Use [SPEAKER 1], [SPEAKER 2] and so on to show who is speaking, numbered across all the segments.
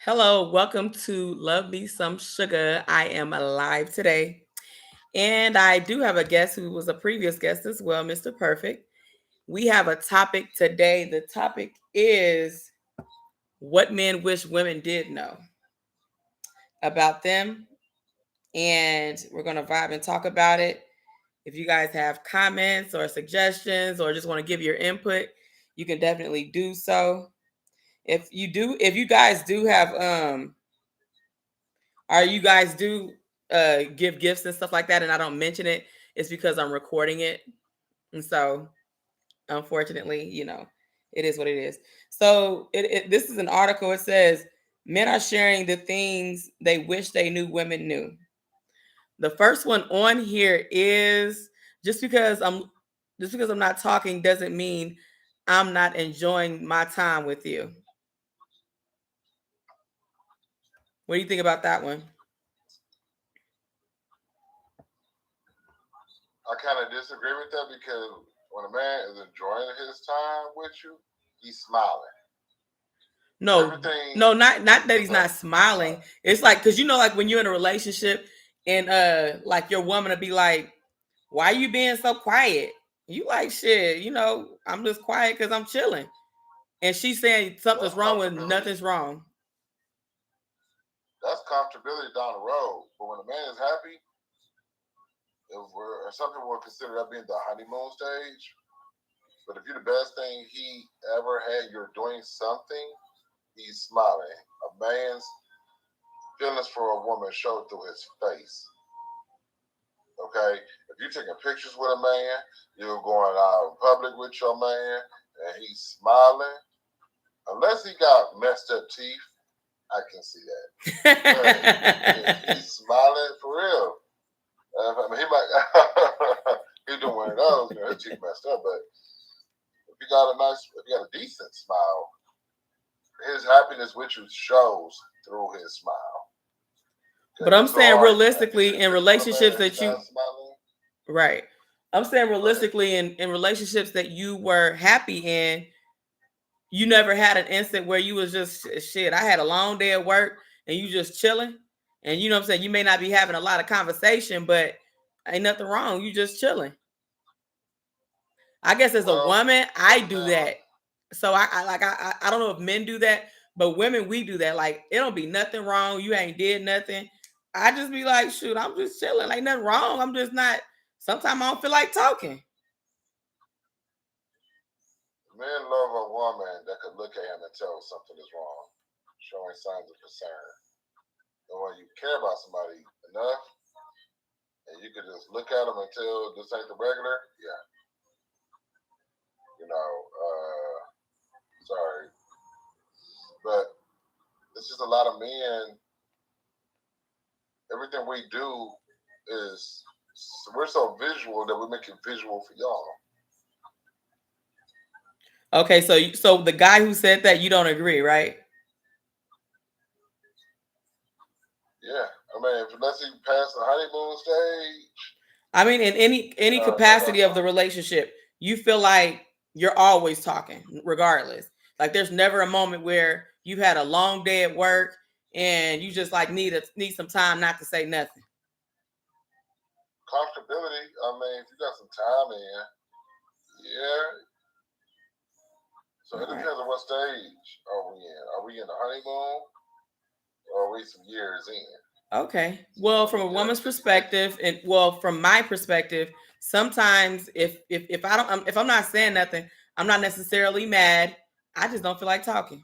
[SPEAKER 1] Hello, welcome to Love Me Some Sugar. I am alive today. And I do have a guest who was a previous guest as well, Mr. Perfect. We have a topic today. The topic is what men wish women did know about them. And we're going to vibe and talk about it. If you guys have comments or suggestions or just want to give your input, you can definitely do so. If you guys do have Are you guys do give gifts and stuff like that and I don't mention it, it's because I'm recording it. And so unfortunately, it is what it is. So this is an article. It says men are sharing the things they wish they knew women knew. The first one on here is just because I'm not talking doesn't mean I'm not enjoying my time with you. What do you think about that one?
[SPEAKER 2] I kind of disagree with that because when a man is enjoying his time with you, he's smiling.
[SPEAKER 1] No,
[SPEAKER 2] Everything.
[SPEAKER 1] no, not that he's
[SPEAKER 2] Okay.
[SPEAKER 1] not smiling. It's like because like when you're in a relationship and like your woman will be like, "Why you being so quiet?" You like shit. I'm just quiet because I'm chilling, and she's saying something's
[SPEAKER 2] That's
[SPEAKER 1] wrong when
[SPEAKER 2] comfortability.
[SPEAKER 1] nothing's wrong.
[SPEAKER 2] That's comfortability down the road. But when a man is happy, some people would consider that being the honeymoon stage. But if you're the best thing he ever had, you're doing something, he's smiling. A man's feelings for a woman show through his face. Okay? If you're taking pictures with a man, you're going out in public with your man, and he's smiling, unless he got messed up teeth, I can see that. But if he's smiling for real, I mean, he might, he's doing one of those, his teeth messed up, but if you got a decent smile, his happiness with you shows through his smile.
[SPEAKER 1] But
[SPEAKER 2] Because
[SPEAKER 1] I'm
[SPEAKER 2] it's so
[SPEAKER 1] saying
[SPEAKER 2] hard to
[SPEAKER 1] realistically,
[SPEAKER 2] take
[SPEAKER 1] in
[SPEAKER 2] pictures with a man
[SPEAKER 1] relationships
[SPEAKER 2] and he's
[SPEAKER 1] that you
[SPEAKER 2] not smiling.
[SPEAKER 1] right, I'm saying
[SPEAKER 2] Go ahead.
[SPEAKER 1] realistically in relationships that you were happy in, you never had an instant where you was just shit. I had a long day at work and you just chilling. And you know what I'm saying? You may not be having a lot of conversation, but ain't nothing wrong. You just chilling. I guess as a
[SPEAKER 2] Well,
[SPEAKER 1] woman, I do
[SPEAKER 2] sometimes,
[SPEAKER 1] that. So I don't know if men do that, but women we do that. Like it don't be nothing wrong. You ain't did nothing. I just be like, shoot, I'm just chilling. Like nothing wrong. I'm just not. Sometimes I don't feel like talking.
[SPEAKER 2] men love a woman that could look at him and tell something is wrong, showing signs of concern. And when you care about somebody enough, and you could just look at them and tell this ain't the regular, yeah, you know, sorry. But it's just a lot of men, everything we do is, we're so visual that we make it visual for y'all.
[SPEAKER 1] Okay, so the guy who said that you don't agree, right?
[SPEAKER 2] Yeah. I mean, if unless he passed the honeymoon stage,
[SPEAKER 1] I mean, in any
[SPEAKER 2] no, no
[SPEAKER 1] capacity of the
[SPEAKER 2] talking.
[SPEAKER 1] relationship, you feel like you're always talking, regardless. Like there's never a moment where you've had a long day at work and you just like need some time not to say nothing.
[SPEAKER 2] Comfortability, I mean, if you got some time in, yeah. So
[SPEAKER 1] All
[SPEAKER 2] it
[SPEAKER 1] right.
[SPEAKER 2] depends on what stage are we in. Are we in the honeymoon or are we some years in?
[SPEAKER 1] Okay. Well, from a
[SPEAKER 2] Yeah,
[SPEAKER 1] woman's
[SPEAKER 2] 50-50.
[SPEAKER 1] perspective, and well, from my perspective, sometimes if I don't if I'm not saying nothing, I'm not necessarily mad. I just don't feel like talking,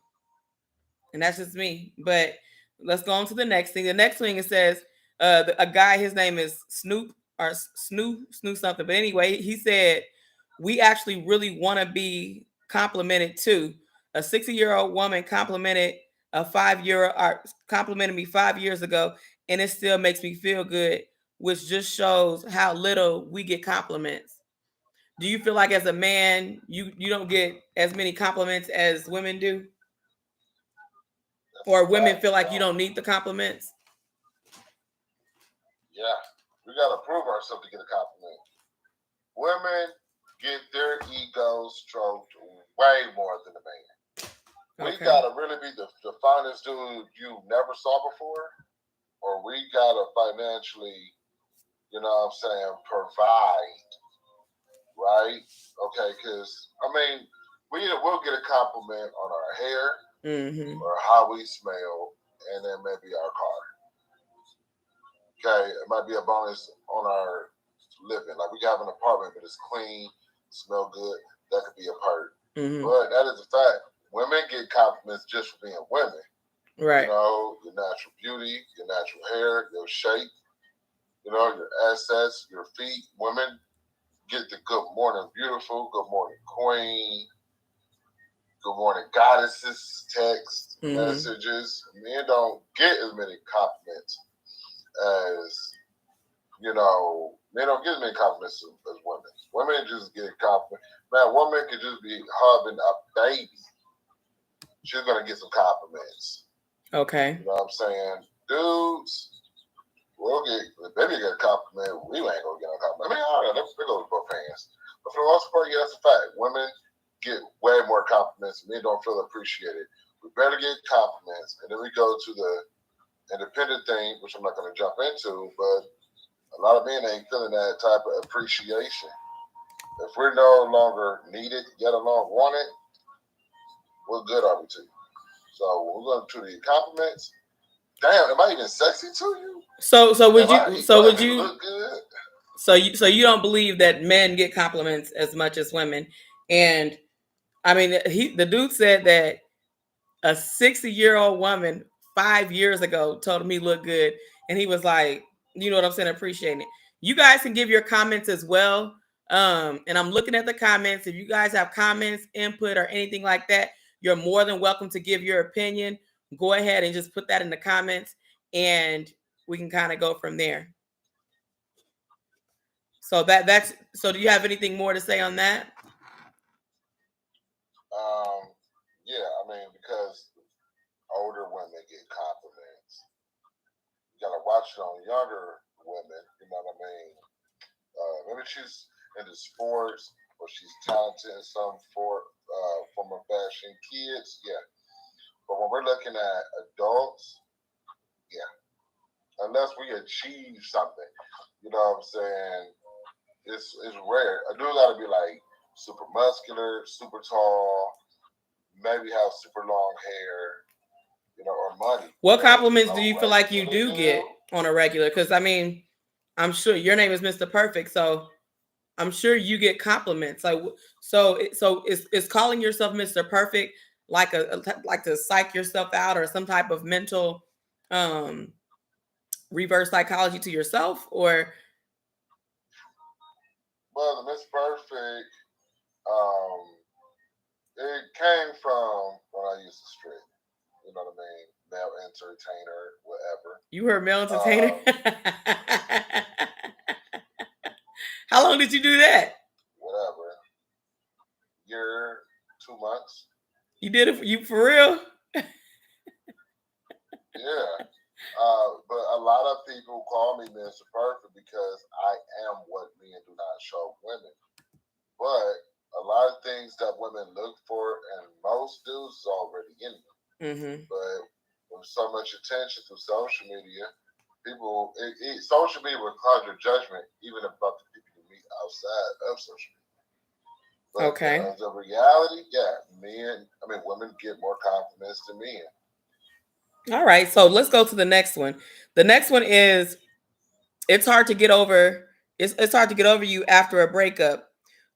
[SPEAKER 1] and that's just me. But let's go on to the next thing. The next thing it says, a guy, his name is Snoop or Snoo something. But anyway, he said we actually really want to be complimented too. A 60-year-old woman complimented me 5 years ago, and it still makes me feel good, which just shows how little we get compliments. Do you feel like as a man you don't get as many compliments as women do?
[SPEAKER 2] That's a
[SPEAKER 1] Or women
[SPEAKER 2] fact.
[SPEAKER 1] feel like you
[SPEAKER 2] No.
[SPEAKER 1] don't need the compliments?
[SPEAKER 2] Yeah. We got to prove ourselves to get a compliment. Women get their egos stroked way more than the man. We
[SPEAKER 1] Okay.
[SPEAKER 2] gotta really be the finest dude you never saw before, or we gotta financially, you know what I'm saying, provide, right? Okay, because I mean, we'll get a compliment on our hair
[SPEAKER 1] Mm-hmm.
[SPEAKER 2] or how we smell, and then maybe our car. Okay, it might be a bonus on our living. Like we have an apartment, but it's clean, smell good. That could be a perk.
[SPEAKER 1] Mm-hmm.
[SPEAKER 2] But that is a fact. Women get compliments just for being women. You
[SPEAKER 1] Right.
[SPEAKER 2] know, your natural beauty, your natural hair, your shape, you know, your assets, your feet. Women get the good morning, beautiful, good morning, queen, good morning, goddesses, text,
[SPEAKER 1] Mm-hmm.
[SPEAKER 2] messages. Men don't get as many compliments as, you know, men don't get as many compliments as women. Women just get compliments. Man, a woman could just be hugging a baby. She's going to get some compliments.
[SPEAKER 1] Okay.
[SPEAKER 2] You know what I'm saying? Dudes, we'll get the baby get a compliment. We ain't gonna get a compliment. I mean, I don't know. That goes both hands. But for the most part, yeah, that's a fact. Women get way more compliments. Men don't feel appreciated. We better get compliments, and then we go to the independent thing, which I'm not gonna jump into. But a lot of men ain't feeling that type of appreciation. If we're no longer needed, yet alone wanted, what good are we to you? So when we're going to the compliments. Damn, am I even sexy to you?
[SPEAKER 1] So would
[SPEAKER 2] Do I
[SPEAKER 1] would
[SPEAKER 2] even
[SPEAKER 1] you
[SPEAKER 2] look good?
[SPEAKER 1] so you don't believe that men get compliments as much as women? And I mean, the dude said that a 60-year-old woman 5 years ago told him he looked good, and he was like, you know what I'm saying, appreciating it. You guys can give your comments as well. And I'm looking at the comments. If you guys have comments, input, or anything like that, you're more than welcome to give your opinion. Go ahead and just put that in the comments, and we can kind of go from there. So that's so. Do you have anything more to say on that?
[SPEAKER 2] Um, yeah, I mean, because older women get compliments. You gotta watch it on younger women. You know what I mean? Maybe she's into sports or she's talented in some form of fashion. Kids, yeah. But when we're looking at adults, yeah. Unless we achieve something, you know what I'm saying? It's rare. A dude gotta be like super muscular, super tall, maybe have super long hair, you know, or money.
[SPEAKER 1] What
[SPEAKER 2] But
[SPEAKER 1] compliments do
[SPEAKER 2] a
[SPEAKER 1] you feel like you
[SPEAKER 2] regular
[SPEAKER 1] do get
[SPEAKER 2] dude,
[SPEAKER 1] on a regular? Because I mean, I'm sure your name is Mr. Perfect, so I'm sure you get compliments. Like, so is calling yourself Mr. Perfect like like to psych yourself out, or some type of mental um reverse psychology to yourself, or
[SPEAKER 2] well, the Miss Perfect, um, it came from when I used to strip. You know what I mean? Male entertainer, whatever.
[SPEAKER 1] you were a male entertainer?
[SPEAKER 2] Um,
[SPEAKER 1] How long did you do that?
[SPEAKER 2] whatever. Year, 2 months.
[SPEAKER 1] You did it you for real?
[SPEAKER 2] Yeah. But a lot of people call me Mr. Perfect because I am what men do not show women. But a lot of things that women look for and most dudes is already in them.
[SPEAKER 1] Mm-hmm.
[SPEAKER 2] But with so much attention through social media, social media will cloud your judgment even about the people you meet outside of social media. But
[SPEAKER 1] Okay.
[SPEAKER 2] as a reality, yeah, women get more compliments than men.
[SPEAKER 1] All right. So let's go to the next one. The next one is it's hard to get over. It's hard to get over you after a breakup.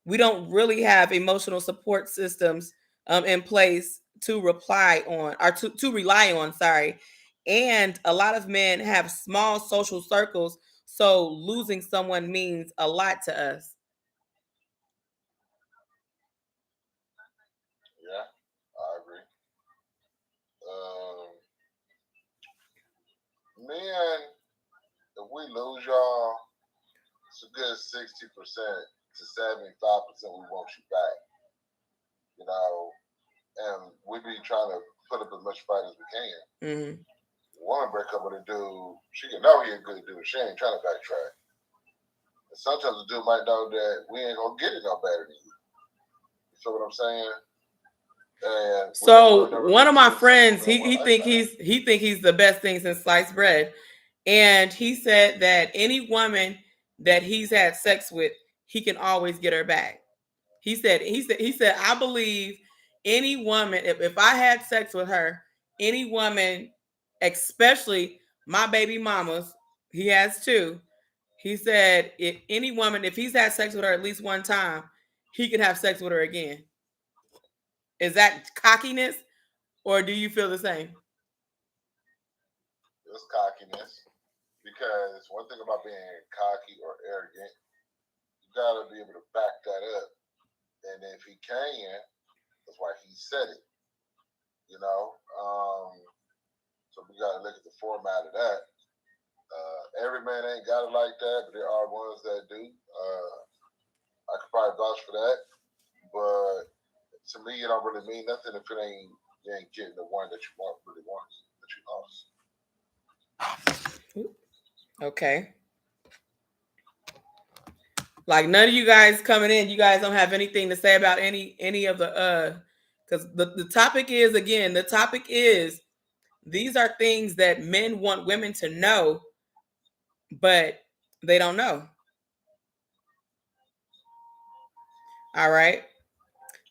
[SPEAKER 1] We don't really have emotional support systems in place to reply on or to rely on. Sorry, and a lot of men have small social circles, so losing someone means a lot to us.
[SPEAKER 2] Yeah, I agree. Um, Men, if we lose y'all, it's a good 60% to 75% we want you back. You know, and we be trying to put up as much fight as we can.
[SPEAKER 1] Mm-hmm.
[SPEAKER 2] Woman break up with a dude, she can know he a good dude. She ain't trying to backtrack. And sometimes the dude might know that we ain't gonna get it no better than you. You feel what I'm saying? And
[SPEAKER 1] So one of my friends, he think he's the best thing since sliced bread. And he said that any woman that he's had sex with, he can always get her back. He said, I believe any woman, if I had sex with her, any woman, especially my baby mamas, he has two. He said, if any woman, if he's had sex with her at least one time, he can have sex with her again. Is that cockiness, or do you feel the same?
[SPEAKER 2] It's cockiness. Because one thing about being cocky or arrogant, you gotta be able to back that up. And if he can, that's why he said it. You know, so we gotta look at the format of that. Every man ain't got it like that, but there are ones that do. I could probably vouch for that, but to me, it don't really mean nothing if it ain't you ain't getting the one that you really want that you lost.
[SPEAKER 1] Okay. Like none of you guys coming in, you guys don't have anything to say about any of the because the topic is, again, the topic is, these are things that men want women to know, but they don't know. All right.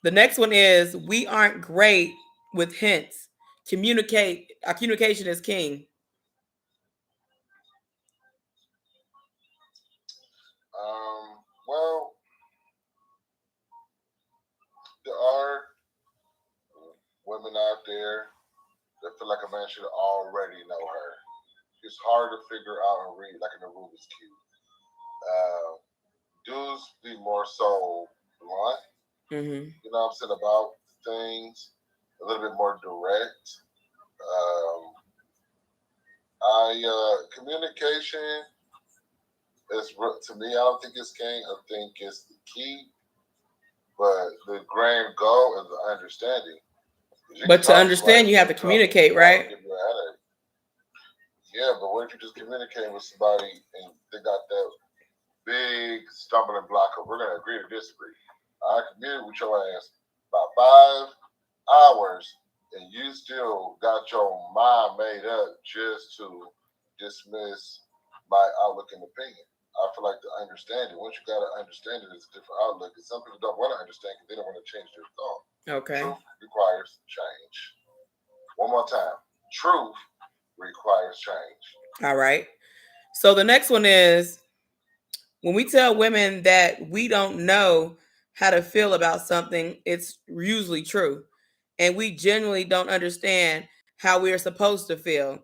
[SPEAKER 1] The next one is, we aren't great with hints. Communication is king.
[SPEAKER 2] Well, there are women out there that feel like a man should already know her. It's hard to figure out and read, like in the Rubik's Cube. Dudes be more so blunt,
[SPEAKER 1] Mm-hmm.
[SPEAKER 2] you know what I'm saying, about things, a little bit more direct. Communication is, to me, I don't think it's king. I think it's the key, but the grand goal is the understanding.
[SPEAKER 1] But to understand, you have to communicate, right?
[SPEAKER 2] Yeah, but what if you just communicate with somebody and they got that big stumbling block of, we're gonna agree to disagree? I communicate with your ass about 5 hours, and you still got your mind made up just to dismiss my outlook and opinion. I feel like the understanding, once you got to understand it, it's a different outlook. And some people don't want to understand because they don't want to change their thought.
[SPEAKER 1] Okay.
[SPEAKER 2] Truth requires change. One more time. Truth requires change.
[SPEAKER 1] All right. So the next one is, when we tell women that we don't know how to feel about something, it's usually true. And we genuinely don't understand how we are supposed to feel.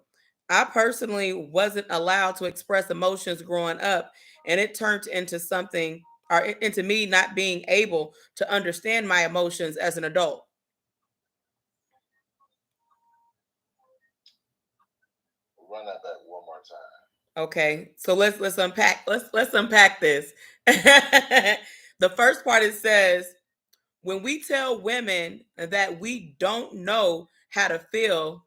[SPEAKER 1] I personally wasn't allowed to express emotions growing up, and it turned into something, or into me not being able to understand my emotions as an adult.
[SPEAKER 2] Run that back one more time.
[SPEAKER 1] Okay, so let's unpack this. The first part, it says, when we tell women that we don't know how to feel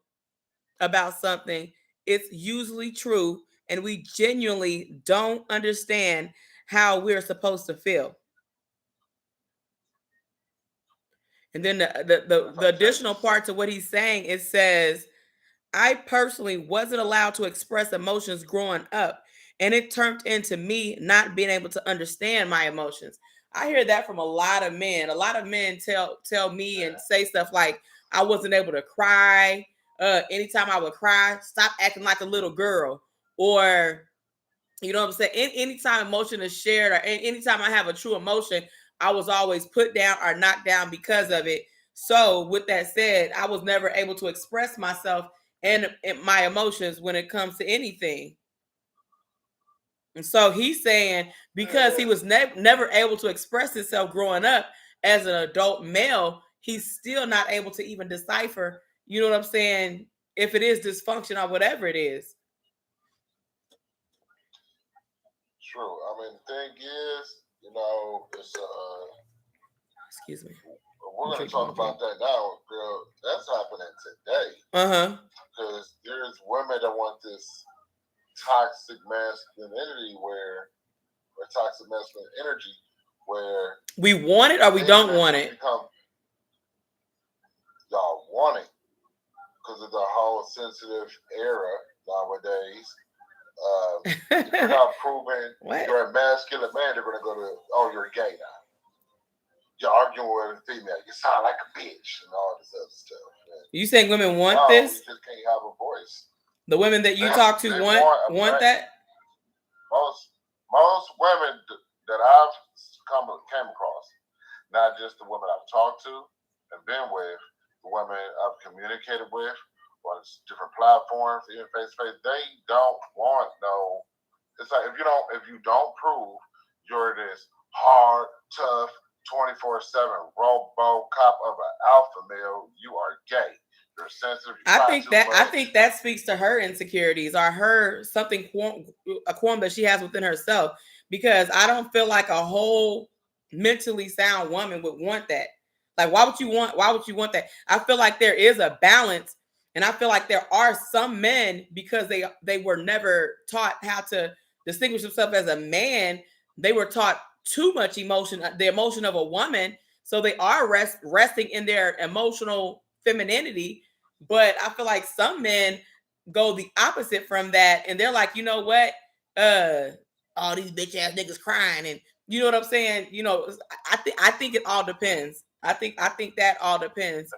[SPEAKER 1] about something, it's usually true, and we genuinely don't understand how we're supposed to feel. And then the additional part to what he's saying, it says, I personally wasn't allowed to express emotions growing up, and it turned into me not being able to understand my emotions. I hear that from a lot of men. A lot of men tell me and say stuff like, I wasn't able to cry. Anytime I would cry, stop acting like a little girl. Or, you know what I'm saying? Anytime emotion is shared, or anytime I have a true emotion, I was always put down or knocked down because of it. So with that said, I was never able to express myself and my emotions when it comes to anything. And so he's saying, because he was never able to express himself growing up as an adult male, he's still not able to even decipher, you know what I'm saying, if it is dysfunction or whatever it is.
[SPEAKER 2] True. I mean, the thing is, you know, it's
[SPEAKER 1] excuse me.
[SPEAKER 2] We're going to talk about that now, girl. That's happening today. Because there's women that want this toxic masculinity or toxic masculine energy where
[SPEAKER 1] we want it or we don't want it.
[SPEAKER 2] want it because of the whole sensitive era nowadays. If you're not proven you're a masculine man, they're going to go to, oh, you're gay now. You're arguing with a female. You sound like a bitch and all this other stuff. Man.
[SPEAKER 1] You saying women want this?
[SPEAKER 2] You just can't have a voice.
[SPEAKER 1] The women that you talk to want that?
[SPEAKER 2] Most women that I've came across, not just the women I've talked to and been with, the women I've communicated with on different platforms, even face to face, they don't want no. It's like if you don't prove you're this hard, tough, 24/7 RoboCop of an alpha male, you are gay. You're sensitive.
[SPEAKER 1] I think that speaks to her insecurities or her a qualm that she has within herself. Because I don't feel like a whole mentally sound woman would want that. Like, why would you want that? I feel like there is a balance, and I feel like there are some men, because they were never taught how to distinguish themselves as a man. They were taught too much emotion, the emotion of a woman, so they are resting in their emotional femininity. But I feel like some men go the opposite from that, and they're like, you know what, all these bitch ass niggas crying, and you know what I'm saying. You know, I think it all depends. I think that all depends,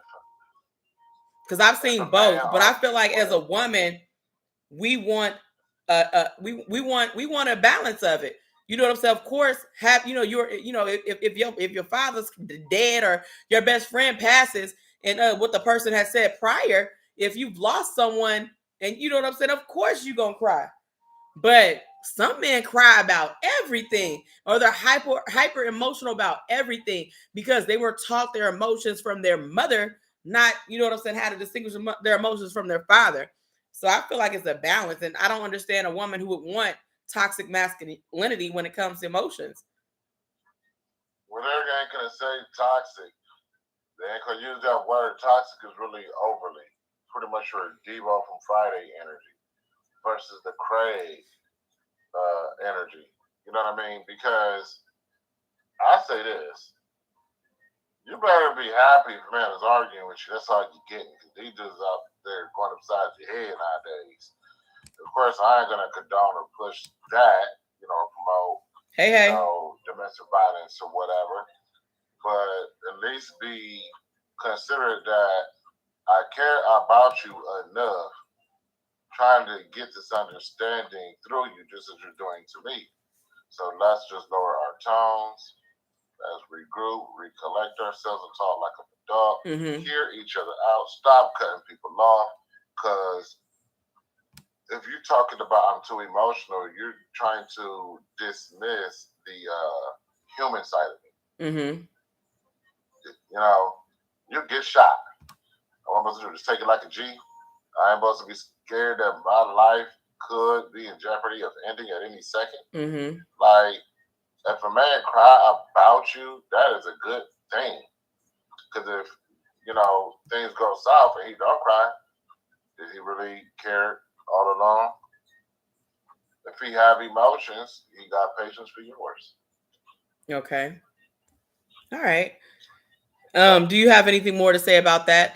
[SPEAKER 1] because I've seen both. But I feel like as a woman, we want we want a balance of it. You know what I'm saying? Of course, if your father's dead or your best friend passes, and what the person has said prior, if you've lost someone, and you know what I'm saying, of course you're gonna cry. But some men cry about everything, or they're hyper emotional about everything, because they were taught their emotions from their mother, not, you know what I'm saying, how to distinguish their emotions from their father. So I feel like it's a balance, and I don't understand a woman who would want toxic masculinity when it comes to emotions.
[SPEAKER 2] Well, they ain't gonna say toxic. They ain't gonna use that word. Toxic is really overly, pretty much your Devo from Friday energy versus the Craig energy. You know what I mean? Because I say this: you better be happy if a man is arguing with you. That's all you're getting. Because these dudes out there going upside your head nowadays. Of course, I ain't gonna condone or push that, promote, domestic violence or whatever. But at least be considerate that I care about you enough, trying to get this understanding through you, just as you're doing to me. So let's just lower our tones, let's regroup, recollect ourselves, and talk like an adult. Hear each other out. Stop cutting people off, because if you're talking about I'm too emotional, you're trying to dismiss the human side of me. You get shot. What I'm supposed to do? Just take it like a G? I ain't supposed to be scared that my life could be in jeopardy of ending at any second. Like, if a man cry about you, that is a good thing. Because if, things go south and he don't cry, did he really care all along? If he have emotions, he got patience for yours.
[SPEAKER 1] Okay. All right. Do you have anything more to say about that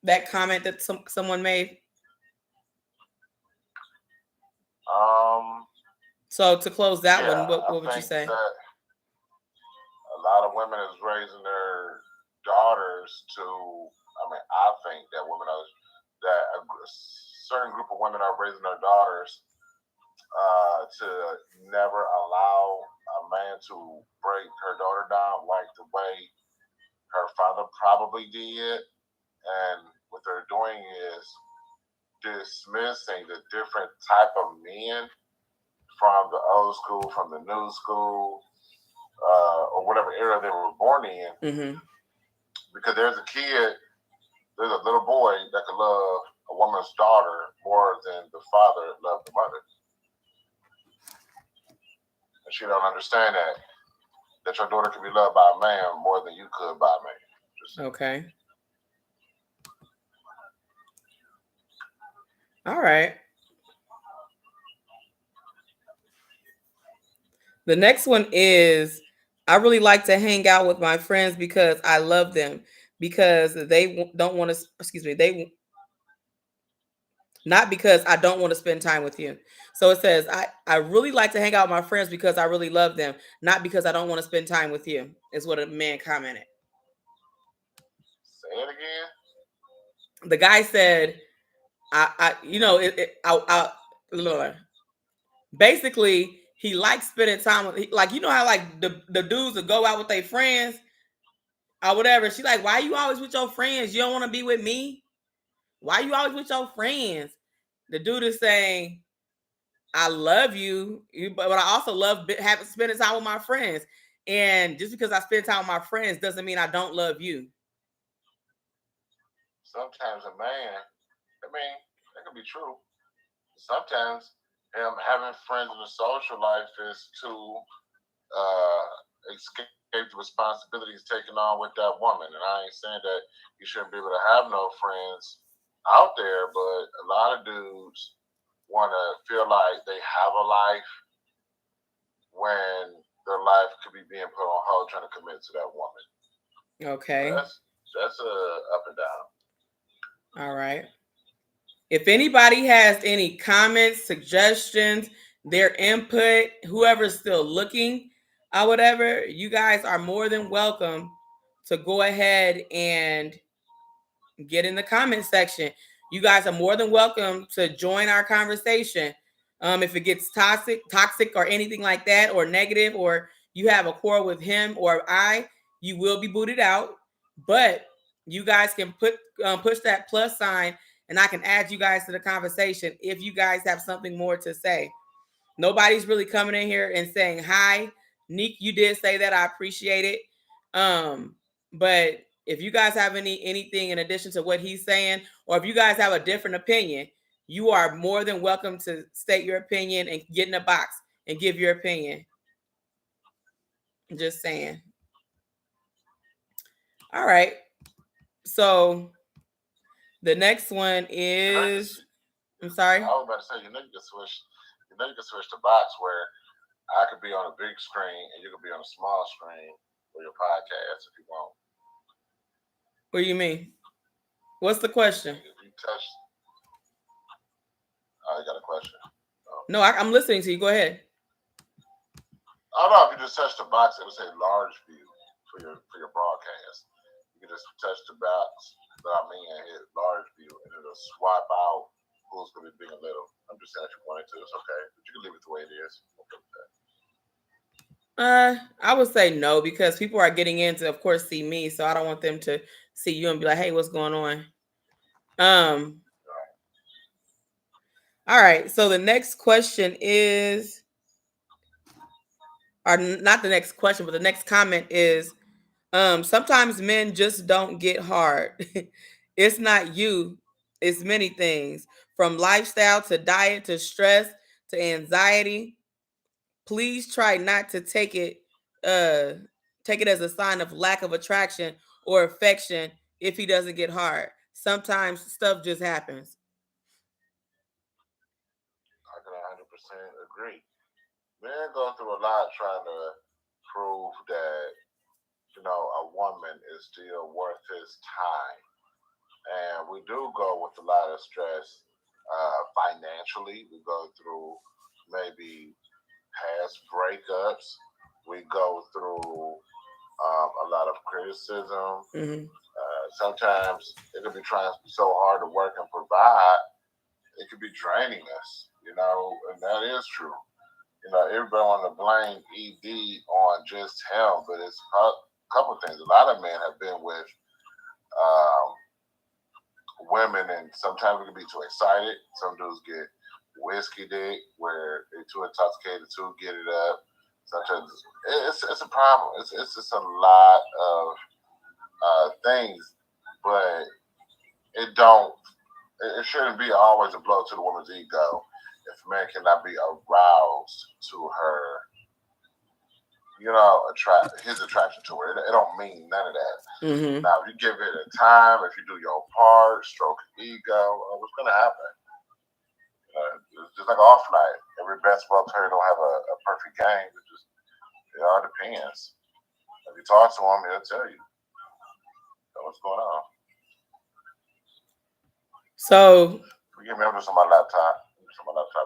[SPEAKER 1] that comment that someone made? So to close that one, what would you say?
[SPEAKER 2] A lot of women is raising their daughters to. I think that a certain group of women are raising their daughters to never allow a man to break her daughter down like the way her father probably did. And what they're doing is dismissing the different type of men from the old school, from the new school, or whatever era they were born in. Because there's a little boy that could love a woman's daughter more than the father loved the mother. And she don't understand that your daughter can be loved by a man more than you could by a man.
[SPEAKER 1] Okay. All right. The next one is, I really like to hang out with my friends because I love them. because they don't want to. Excuse me. Not because I don't want to spend time with you. So it says, I really like to hang out with my friends because I really love them, not because I don't want to spend time with you, is what a man commented.
[SPEAKER 2] Say it again.
[SPEAKER 1] The guy said, Lord, basically, he likes spending time with, like, you know how, like, the dudes that go out with their friends or whatever. She like, why you always with your friends? You don't want to be with me? Why you always with your friends? The dude is saying, I love you, but I also love having spending time with my friends. And just because I spend time with my friends doesn't mean I don't love you.
[SPEAKER 2] Sometimes a man, I mean, that could be true. Sometimes him having friends in the social life is to escape the responsibilities taken on with that woman. And I ain't saying that you shouldn't be able to have no friends out there, but a lot of dudes want to feel like they have a life when their life could be being put on hold trying to commit to that woman. So
[SPEAKER 1] Okay.
[SPEAKER 2] that's up and down.
[SPEAKER 1] All right. If anybody has any comments, suggestions, their input, whoever's still looking, or whatever, you guys are more than welcome to go ahead and get in the comment section. You guys are more than welcome to join our conversation. If it gets toxic or anything like that, or negative, or you have a quarrel with him or I, you will be booted out. But you guys can push that plus sign, and I can add you guys to the conversation if you guys have something more to say. Nobody's really coming in here and saying hi. Neek, you did say that. I appreciate it. But if you guys have anything in addition to what he's saying, or if you guys have a different opinion, you are more than welcome to state your opinion and get in the box and give your opinion. Just saying. All right. So the next one is, I'm sorry.
[SPEAKER 2] I was about to say, you can switch. You can switch the box where I could be on a big screen and you could be on a small screen for your podcast if you want.
[SPEAKER 1] What do you mean? What's the question?
[SPEAKER 2] If you touch, oh, you got a question. Oh.
[SPEAKER 1] No, I'm listening to you. Go ahead.
[SPEAKER 2] I don't know if you just touch the box, it would say large view for your broadcast. You can just touch the box that I'm in and hit large view, and it'll swap out who's going to be big and little. I'm just saying if you wanted to, it's okay, but you can leave it the way it is. Okay with that.
[SPEAKER 1] I would say no, because people are getting in to, of course, see me, so I don't want them to see you and be like, "Hey, what's going on?" All right. So the next question is, or not the next question, but the next comment is, sometimes men just don't get hard. It's not you, it's many things, from lifestyle to diet to stress to anxiety. Please try not to take it as a sign of lack of attraction or affection if he doesn't get hard. Sometimes stuff just happens.
[SPEAKER 2] I can 100% agree. Men go through a lot trying to prove that a woman is still worth his time, and we do go with a lot of stress financially. We go through maybe past breakups. We go through a lot of criticism.
[SPEAKER 1] Mm-hmm.
[SPEAKER 2] Sometimes it can be trying so hard to work and provide, it could be draining us, and that is true. Everybody want to blame ED on just him, but it's a couple of things. A lot of men have been with um, women, and sometimes we can be too excited. Some dudes get whiskey dick, where they're too intoxicated to get it up. Sometimes it's a problem. It's just a lot of things, but it don't. It shouldn't be always a blow to the woman's ego if a man cannot be aroused to her, his attraction to her. It don't mean none of that.
[SPEAKER 1] Mm-hmm.
[SPEAKER 2] Now, if you give it a time, if you do your part, stroke ego, what's going to happen? It's just like off night. Every basketball player don't have a perfect game. It all depends. If you talk to him, he'll tell you. What's going on?
[SPEAKER 1] So
[SPEAKER 2] Forgive me, I'm just on my laptop.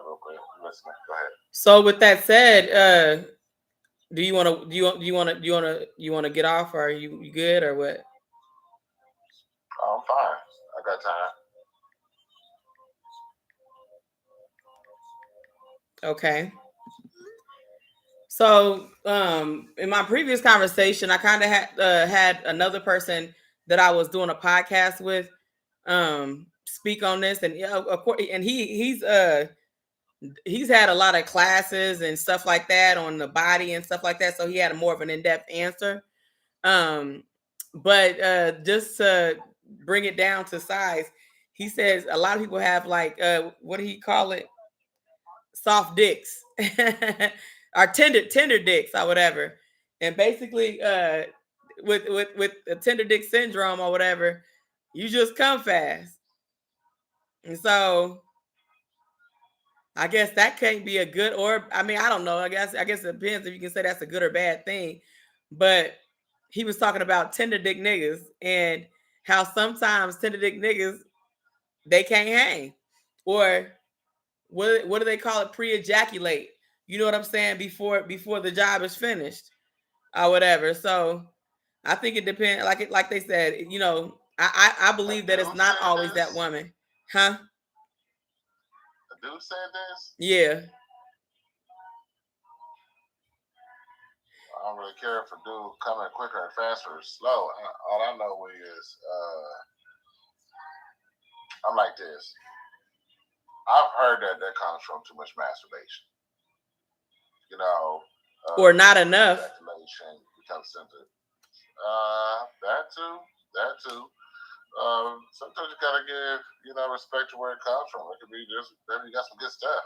[SPEAKER 2] Real quick. Listening. Go ahead.
[SPEAKER 1] So with that said, do you want to get off, or are you good, or what?
[SPEAKER 2] Oh, I'm fine. I got time.
[SPEAKER 1] Okay. So, in my previous conversation, I kind of had another person that I was doing a podcast with, speak on this, and of course, and he's had a lot of classes and stuff like that on the body and stuff like that, so he had a more of an in-depth answer. Um, but just to bring it down to size, he says a lot of people have like what do he call it? Soft dicks or tender dicks or whatever. And basically with a tender dick syndrome or whatever, you just come fast. And so I guess that can't be a good, or I mean, I don't know. I guess it depends if you can say that's a good or bad thing. But he was talking about tender dick niggas and how sometimes tender dick niggas they can't hang. Or what do they call it? Pre-ejaculate. You know what I'm saying? Before the job is finished or whatever. So I think it depends. Like they said, I believe that it's not always that woman, huh?
[SPEAKER 2] The dude said this.
[SPEAKER 1] Yeah.
[SPEAKER 2] I don't really care if a dude coming quicker and faster or slow. All I know is I'm like this. I've heard that comes from too much masturbation.
[SPEAKER 1] Or not enough.
[SPEAKER 2] Ejaculation becomes centered. That too. Sometimes you gotta give respect to where it comes from. It could be just maybe you got some good stuff.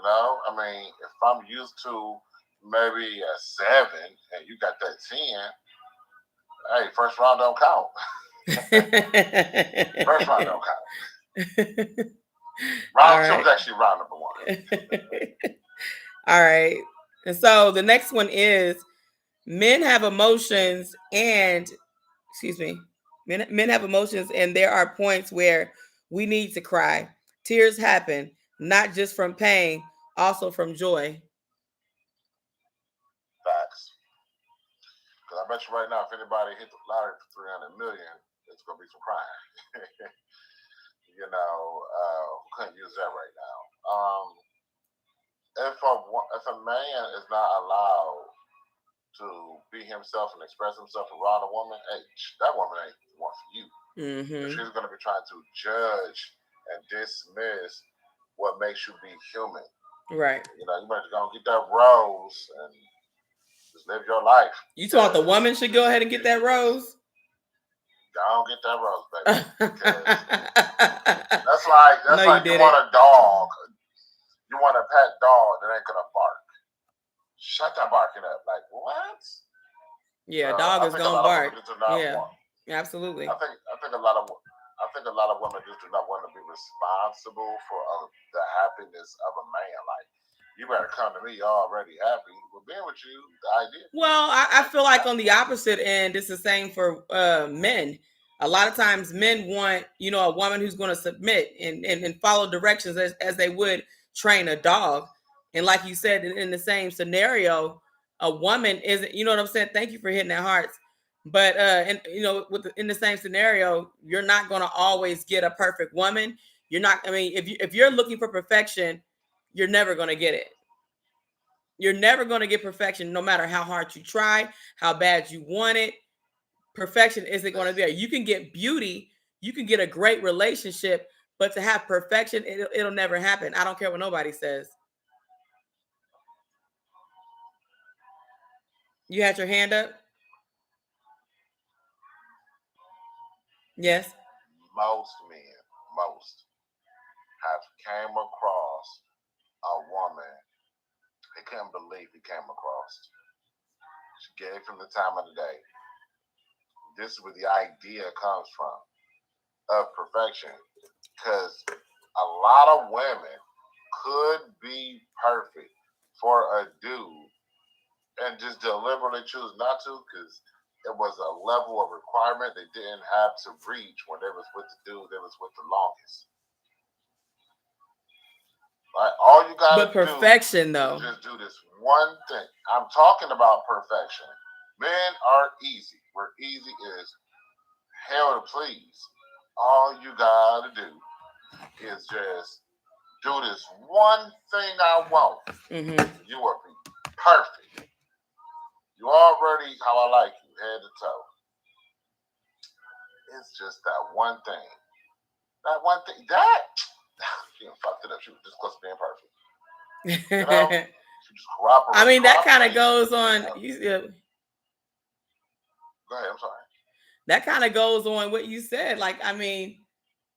[SPEAKER 2] I mean, if I'm used to maybe a 7 and you got that 10, hey, first round don't count. First round don't count. Round 2 is actually round number 1.
[SPEAKER 1] All right. And so the next one is men have emotions and men have emotions, and there are points where we need to cry. Tears happen, not just from pain, also from joy.
[SPEAKER 2] Facts. Because I bet you right now, if anybody hit the lottery for 300 million, it's gonna be some crying. Who couldn't use that right now? If a man is not allowed to be himself and express himself around a woman, hey, that woman ain't the one for you.
[SPEAKER 1] Mm-hmm.
[SPEAKER 2] She's gonna be trying to judge and dismiss what makes you be human.
[SPEAKER 1] Right.
[SPEAKER 2] You better go get that rose and just live your life.
[SPEAKER 1] You thought the woman should go ahead and get that rose?
[SPEAKER 2] Don't get that rose, baby. That's like you want a dog. You want a pet dog that ain't gonna bark. Shut that barking up. Like what?
[SPEAKER 1] Yeah, dog is gonna bark. Yeah, absolutely.
[SPEAKER 2] I think a lot of women just do not want to be responsible for the happiness of a man. Like, you better come to me already happy. Well, being with you, the idea.
[SPEAKER 1] Well, I feel like on the opposite end, it's the same for men. A lot of times men want, a woman who's going to submit and follow directions as they would train a dog. And like you said, in the same scenario, a woman isn't, you know what I'm saying? Thank you for hitting that hearts. But, in the same scenario, you're not going to always get a perfect woman. You're not, if you're looking for perfection, you're never going to get it. You're never going to get perfection, no matter how hard you try, how bad you want it. Perfection isn't going to be there. You can get beauty, you can get a great relationship, but to have perfection, it'll never happen. I don't care what nobody says. You had your hand up? Yes.
[SPEAKER 2] Most men have came across a woman they couldn't believe he came across. She gave him the time of the day. This is where the idea comes from of perfection. Because a lot of women could be perfect for a dude and just deliberately choose not to because it was a level of requirement they didn't have to reach when they was with the dude that was with the longest. Like, all you gotta
[SPEAKER 1] But perfection, though.
[SPEAKER 2] is just do this one thing. I'm talking about perfection. Men are easy. We're easy as hell to please. All you gotta do is just do this one thing I want. You will be perfect. You already how I like you, head to toe. It's just that one thing. That one thing. That she fucked it up. She was just close to being perfect. You know? She just cooperated.
[SPEAKER 1] I mean, that kind of goes on.
[SPEAKER 2] Go ahead. I'm sorry.
[SPEAKER 1] That kind of goes on what you said. Like, I mean,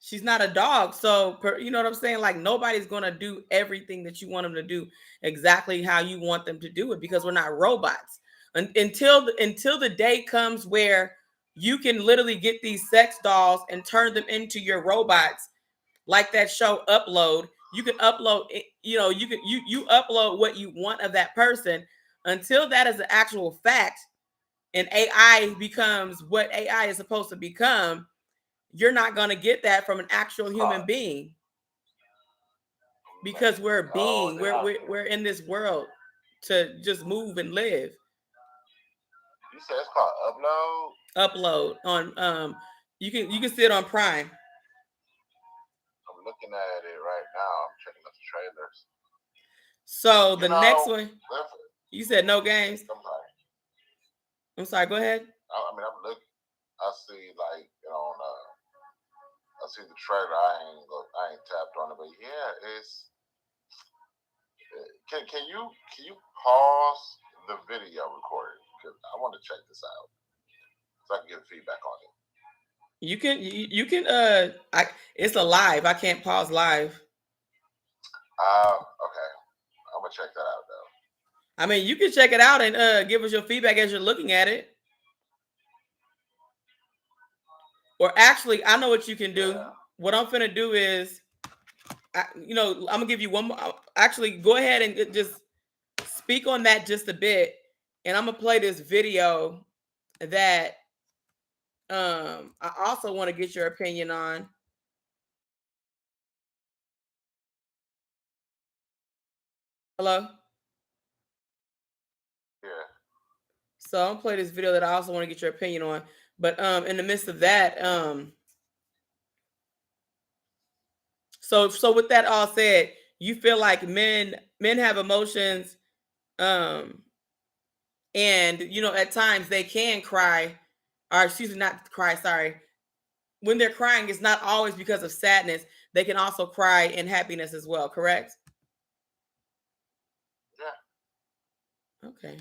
[SPEAKER 1] she's not a dog, so you know what I'm saying. Like, nobody's gonna do everything that you want them to do exactly how you want them to do it, because we're not robots. Until the day comes where you can literally get these sex dolls and turn them into your robots, like that show Upload. You can upload, you upload what you want of that person. Until that is an actual fact, and AI becomes what AI is supposed to become, you're not going to get that from an actual human being, because we're a being. We're in this world to just move and live.
[SPEAKER 2] You said it's called Upload?
[SPEAKER 1] Upload on you can see it on Prime.
[SPEAKER 2] I'm looking at it right now. I'm checking out the trailers.
[SPEAKER 1] So the next one, you said No Games. I'm sorry. Go ahead.
[SPEAKER 2] I mean, I'm looking. I see, like, I see the trailer. I ain't tapped on it, but yeah, it's. Can you pause the video recording? Because I want to check this out, so I can get feedback on it.
[SPEAKER 1] You can it's a live. I can't pause live.
[SPEAKER 2] Okay. I'm gonna check that out though.
[SPEAKER 1] I mean, you can check it out and give us your feedback as you're looking at it. Or actually, I know what you can do. Yeah. What I'm finna do is, I'm gonna give you one more. Actually, go ahead and just speak on that just a bit, and I'm gonna play this video that I also want to get your opinion on. Hello?
[SPEAKER 2] Yeah.
[SPEAKER 1] So I'm gonna play this video that I also want to get your opinion on. But in the midst of that, so with that all said, you feel like men have emotions, and at times they can cry, or excuse me, not cry, sorry. When they're crying, it's not always because of sadness. They can also cry in happiness as well, correct?
[SPEAKER 2] Yeah.
[SPEAKER 1] Okay.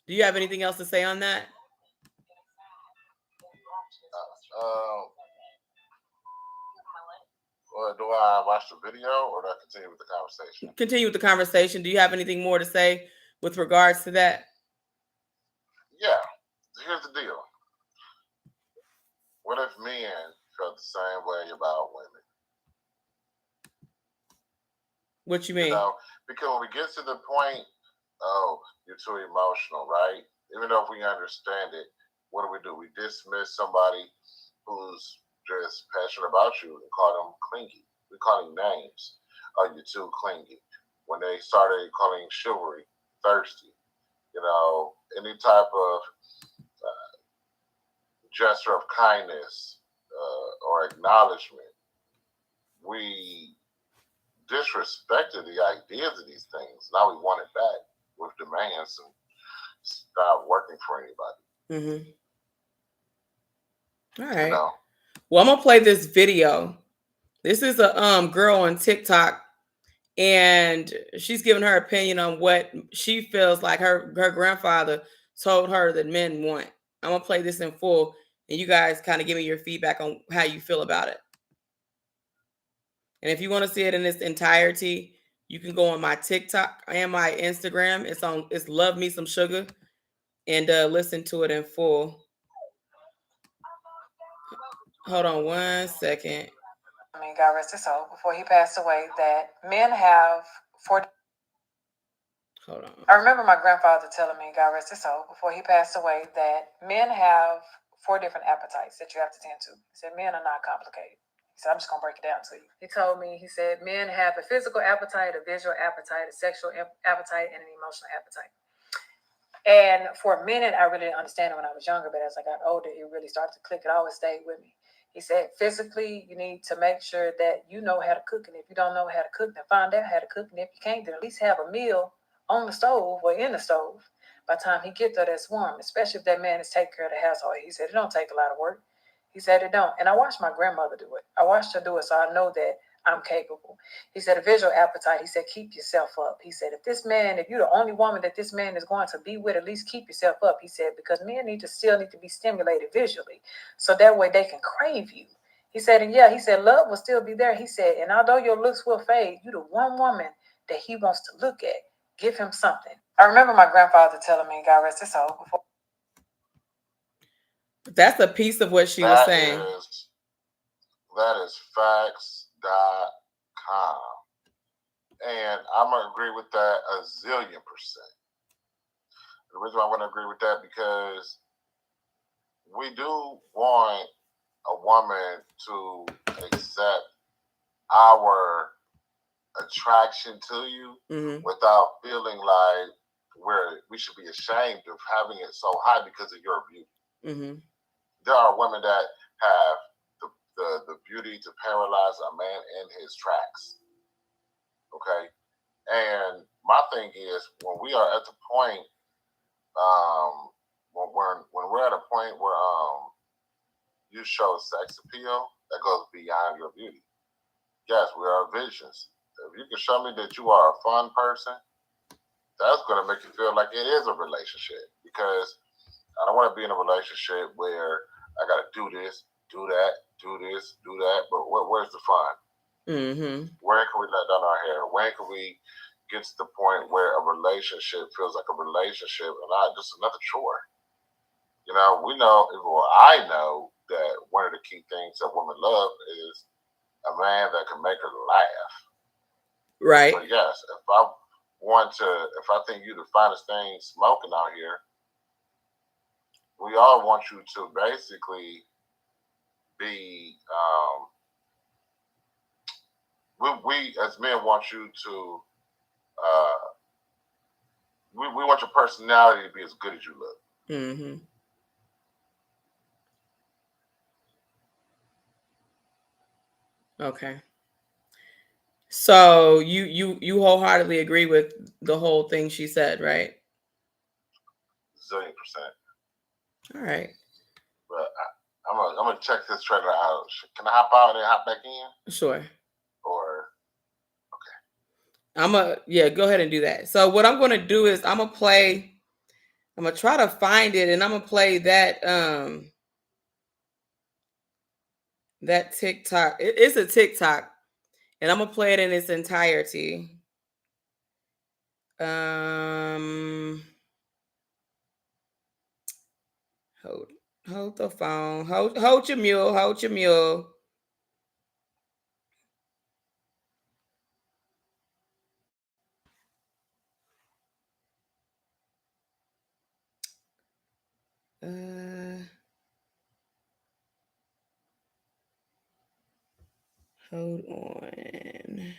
[SPEAKER 1] Do you have anything else to say on that?
[SPEAKER 2] Do I watch the video, or do I continue with the conversation?
[SPEAKER 1] Continue with the conversation. Do you have anything more to say with regards to that?
[SPEAKER 2] Yeah. Here's the deal. What if men felt the same way about women?
[SPEAKER 1] What you mean?
[SPEAKER 2] Because when we get to the point, you're too emotional, right? Even though if we understand it, what do? We dismiss somebody who's just passionate about you and call them clingy. We call them names. Oh, you're too clingy. When they started calling chivalry thirsty, any type of gesture of kindness or acknowledgement, we disrespected the ideas of these things. Now we want it back with demands and stop working for anybody.
[SPEAKER 1] All right. Well, I'm gonna play this video. This is a girl on TikTok, and she's giving her opinion on what she feels like her grandfather told her that men want. I'm gonna play this in full, and you guys kind of give me your feedback on how you feel about it. And if you want to see it in its entirety, you can go on my TikTok and my Instagram. It's Love Me Some Sugar, and listen to it in full. Hold on one second. God rest his soul, before he passed away, that men have 4. Hold on. I remember my grandfather telling me, God rest his soul, before he passed away, that men have 4 different appetites that you have to tend to. He said men are not complicated. He said, I'm just going to break it down to you. He told me, he said, men have a physical appetite, a visual appetite, a sexual appetite, and an emotional appetite. And for a minute, I really didn't understand it when I was younger, but as I got older, it really started to click. It always stayed with me. He said, physically, you need to make sure that you know how to cook. And if you don't know how to cook, then find out how to cook. And if you can't, then at least have a meal on the stove or in the stove. By the time he gets there, that's warm, especially if that man is taking care of the household. He said, it don't take a lot of work. He said, it don't. And I watched my grandmother do it. I watched her do it, so I know that I'm capable. He said, a visual appetite. He said, keep yourself up. He said, if you're the only woman that this man is going to be with, at least keep yourself up. He said, because men still need to be stimulated visually, so that way they can crave you. He said, and yeah, he said, love will still be there. He said, and although your looks will fade, you're the one woman that he wants to look at. Give him something. I remember my grandfather telling me, God rest his soul, before. That's a piece of what she was saying.
[SPEAKER 2] That is facts.com. And I'm going to agree with that a zillion percent. The reason why I want to agree with that, because we do want a woman to accept our attraction to you without feeling like we should be ashamed of having it so high because of your beauty. There are women that have the beauty to paralyze a man in his tracks. Okay? And my thing is, when we are at the point, when we're at a point where you show sex appeal that goes beyond your beauty. Yes, we are visions. If you can show me that you are a fun person, that's going to make you feel like it is a relationship. Because I don't want to be in a relationship where I got to do this, do that, do this, do that. But where's the fun? Where can we let down our hair? When can we get to the point where a relationship feels like a relationship and not just another chore? You know, I know that one of the key things that women love is a man that can make her laugh.
[SPEAKER 1] Right.
[SPEAKER 2] But yes, if I think you're the finest thing smoking out here, we all want you to basically be, we as men want you to, we want your personality to be as good as you look.
[SPEAKER 1] Okay. So you wholeheartedly agree with the whole thing she said, right?
[SPEAKER 2] 1,000,000%.
[SPEAKER 1] All right.
[SPEAKER 2] But I'm gonna check this trailer out. Can I hop out and hop back in?
[SPEAKER 1] Sure.
[SPEAKER 2] Or
[SPEAKER 1] go ahead and do that. So what I'm gonna do is I'm gonna try to find it, and I'm gonna play that that TikTok. It's a TikTok, and I'm gonna play it in its entirety. Hold the phone. Hold your mule. Hold your mule. Hold on.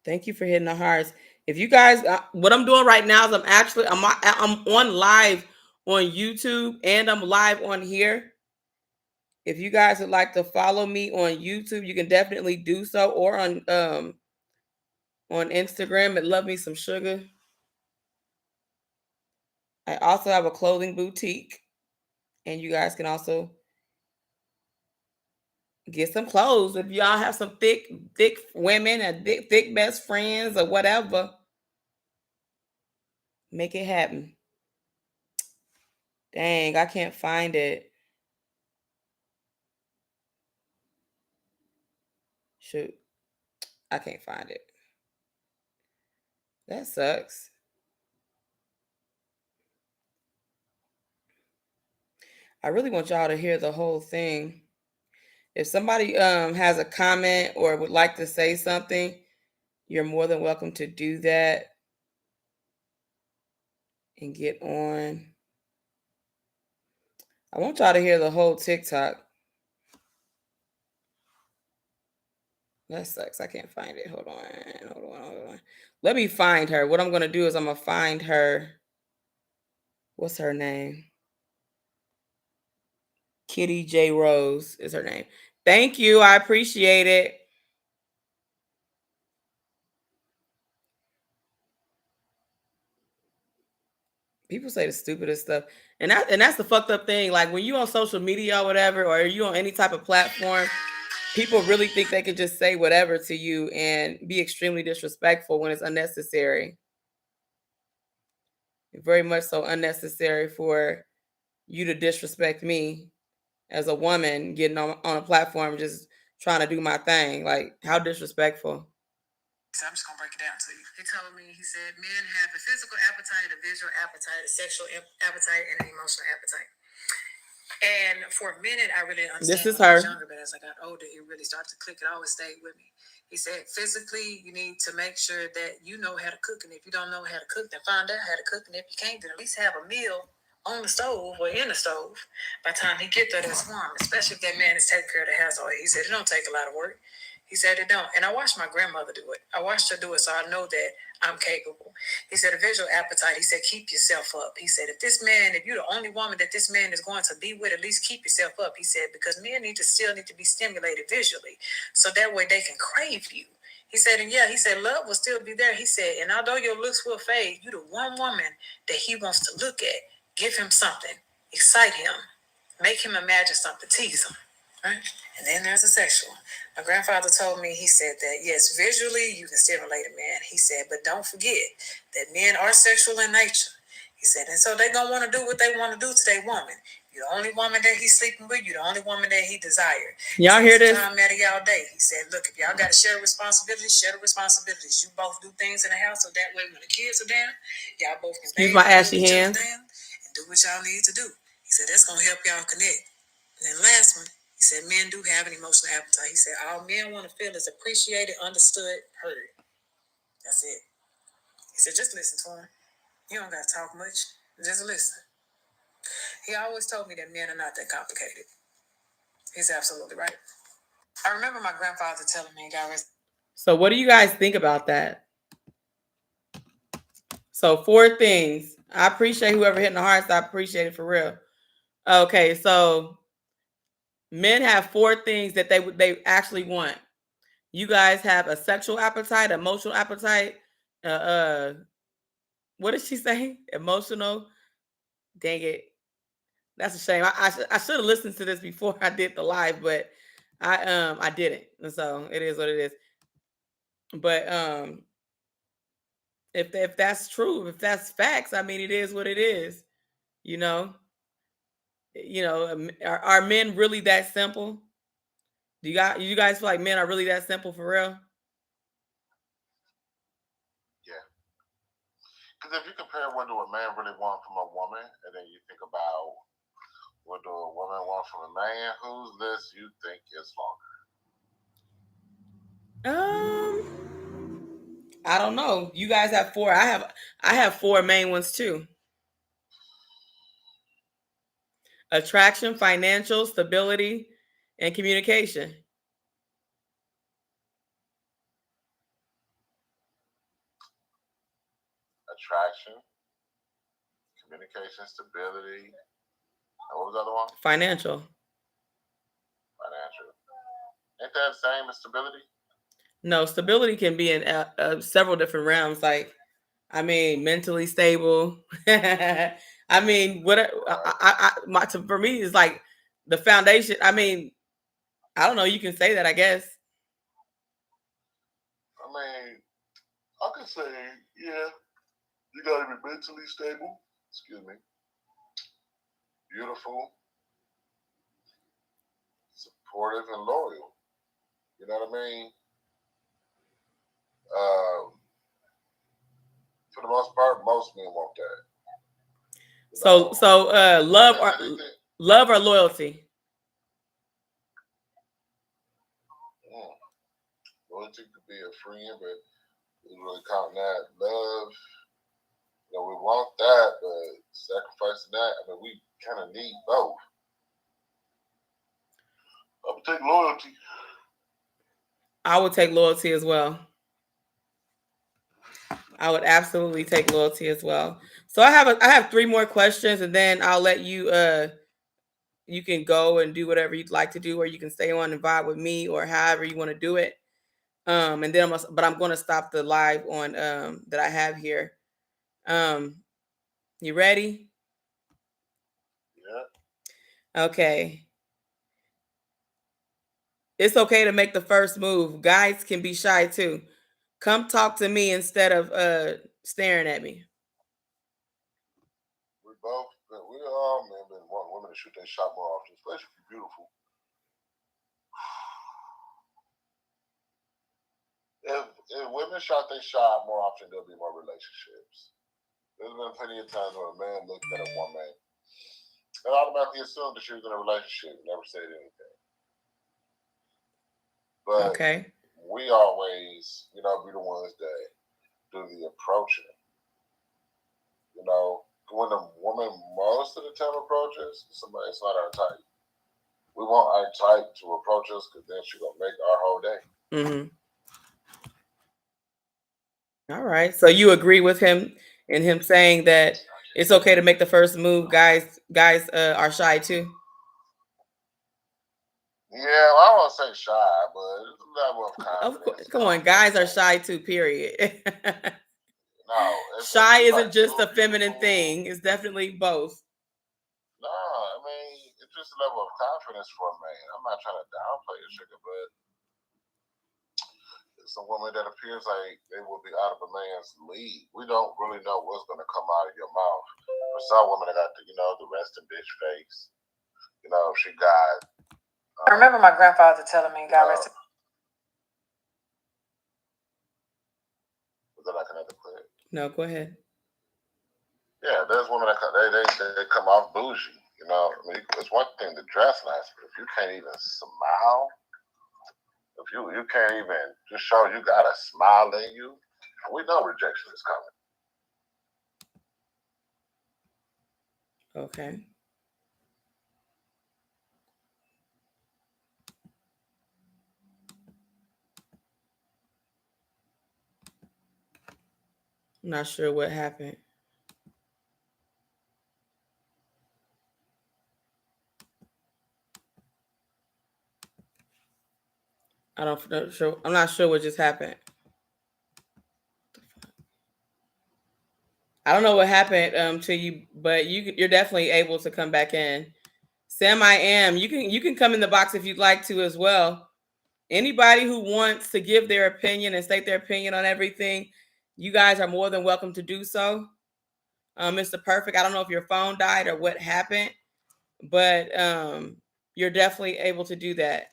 [SPEAKER 1] Thank you for hitting the hearts. If you guys, what I'm doing right now is I'm on live on YouTube, and I'm live on here. If you guys would like to follow me on YouTube, you can definitely do so, or on Instagram at Love Me Some Sugar. I also have a clothing boutique, and you guys can also get some clothes if y'all have some thick women and thick best friends or whatever. Make it happen. Dang, I can't find it. Shoot, I can't find it. That sucks. I really want y'all to hear the whole thing. If somebody has a comment or would like to say something, you're more than welcome to do that and get on. I want y'all to hear the whole TikTok. That sucks. I can't find it. Hold on. Let me find her. What I'm going to do is I'm going to find her. What's her name? Kitty J. Rose is her name. Thank you. I appreciate it. People say the stupidest stuff. And that's the fucked up thing. Like when you on social media or whatever, or you on any type of platform, people really think they can just say whatever to you and be extremely disrespectful when it's unnecessary. Very much so unnecessary for you to disrespect me as a woman getting on a platform just trying to do my thing. Like, how disrespectful.
[SPEAKER 3] So I'm just gonna break it down to you. He told me, he said, men have a physical appetite, a visual appetite, a sexual appetite, and an emotional appetite. And for a minute, I really understood.
[SPEAKER 1] This is
[SPEAKER 3] when I was
[SPEAKER 1] her.
[SPEAKER 3] younger, but as I got older, it really started to click. It always stayed with me. He said, physically, you need to make sure that you know how to cook, and if you don't know how to cook, then find out how to cook, and if you can't, then at least have a meal on the stove or in the stove by the time he get there that's warm, especially if that man is taking care of the household. He said it don't take a lot of work. He said it don't. And I watched my grandmother do it. I watched her do it, so I know that I'm capable. He said a visual appetite. He said keep yourself up. He said if you're the only woman that this man is going to be with, at least keep yourself up. He said because men still need to be stimulated visually, so that way they can crave you. He said, and yeah, he said love will still be there. He said, and although your looks will fade, you're the one woman that he wants to look at. Give him something, excite him, make him imagine something, tease him. Right? And then there's the sexual. My grandfather told me, he said that, yes, visually you can stimulate a man. He said, but don't forget that men are sexual in nature. He said, and so they're going to want to do what they want to do to their woman. You're the only woman that he's sleeping with. You're the only woman that he desired.
[SPEAKER 1] Y'all hear this?
[SPEAKER 3] Time at y'all day. He said, look, if y'all got to share responsibilities, share the responsibilities. You both do things in the house, so that way when the kids are down, y'all both can
[SPEAKER 1] use my ashy hands
[SPEAKER 3] and do what y'all need to do. He said, that's going to help y'all connect. And then last one, he said, men do have an emotional appetite. He said, all men want to feel is appreciated, understood, heard. That's it. He said, just listen to him. You don't got to talk much. Just listen. He always told me that men are not that complicated. He's absolutely right. I remember my grandfather telling me,
[SPEAKER 1] So what do you guys think about that? So 4 things. I appreciate whoever hitting the hearts. I appreciate it for real. Okay, so men have 4 things that they actually want. You guys have a sexual appetite, emotional appetite. What did she say? Emotional. Dang it. That's a shame. I should have listened to this before I did the live, but I didn't. And so it is what it is. But if that's true, if that's facts, I mean it is what it is. You know. Are men really that simple? Do you guys feel like men are really that simple for real?
[SPEAKER 2] Yeah. Because if you compare what do a man really want from a woman, and then you think about what do a woman want from a man, whose list you think is
[SPEAKER 1] longer? I don't know. You guys have 4. I have 4 main ones too. Attraction, financial, stability, and communication.
[SPEAKER 2] Attraction, communication, stability. And what was the other one?
[SPEAKER 1] Financial.
[SPEAKER 2] Ain't that the same as stability?
[SPEAKER 1] No, stability can be in several different realms. Like, I mean, mentally stable. I mean, what for me is like the foundation. I mean, I don't know. You can say that, I guess.
[SPEAKER 2] I mean, I could say, yeah, you got to be mentally stable. Excuse me. Beautiful, supportive, and loyal. You know what I mean? For the most part, most men want that.
[SPEAKER 1] So Love or loyalty?
[SPEAKER 2] Loyalty could be a friend, but we really count that. Love, we want that, but sacrificing that, I mean, we kind of need both. I would take loyalty.
[SPEAKER 1] I would take loyalty as well. I would absolutely take loyalty as well. So I have 3 more questions, and then I'll let you you can go and do whatever you'd like to do, or you can stay on and vibe with me, or however you want to do it. And then I'm going to stop the live on that I have here. You ready?
[SPEAKER 2] Yeah.
[SPEAKER 1] Okay. It's okay to make the first move. Guys can be shy too. Come talk to me instead of staring at me.
[SPEAKER 2] We all men want women to shoot their shot more often, especially if you're beautiful. If women shot their shot more often, there'll be more relationships. There's been plenty of times where a man looked at a woman and automatically assumed that she was in a relationship, never said anything. But
[SPEAKER 1] Okay.
[SPEAKER 2] we always, be the ones that do the approaching. When a woman most of the time approaches, it's not our type. We want our type to approach us because then she's gonna make our whole day.
[SPEAKER 1] All right. So you agree with him and him saying that it's okay to make the first move. Guys are shy too.
[SPEAKER 2] Yeah, well, I won't say shy, but it's a level of confidence.
[SPEAKER 1] Of course. Come on, guys are shy too. Period.
[SPEAKER 2] No,
[SPEAKER 1] shy isn't just a feminine thing. It's definitely both.
[SPEAKER 2] No, I mean it's just a level of confidence for a man. I'm not trying to downplay a sugar, but it's a woman that appears like they will be out of a man's league. We don't really know what's going to come out of your mouth. For some women, they got the resting bitch face. She got.
[SPEAKER 3] I remember my grandfather telling me, God rest.
[SPEAKER 2] Was that like another clip?
[SPEAKER 1] No, go ahead.
[SPEAKER 2] Yeah, there's women that they come off bougie. I mean, it's one thing to dress nice, but if you can't even smile, if you can't even just show you got a smile in you, we know rejection is coming.
[SPEAKER 1] Okay. I'm not sure what happened. I'm not sure what just happened. I don't know what happened to you, but you're definitely able to come back in. Sam, I am. You can come in the box if you'd like to as well. Anybody who wants to give their opinion and state their opinion on everything, you guys are more than welcome to do so. Mr. Perfect, I don't know if your phone died or what happened, but you're definitely able to do that.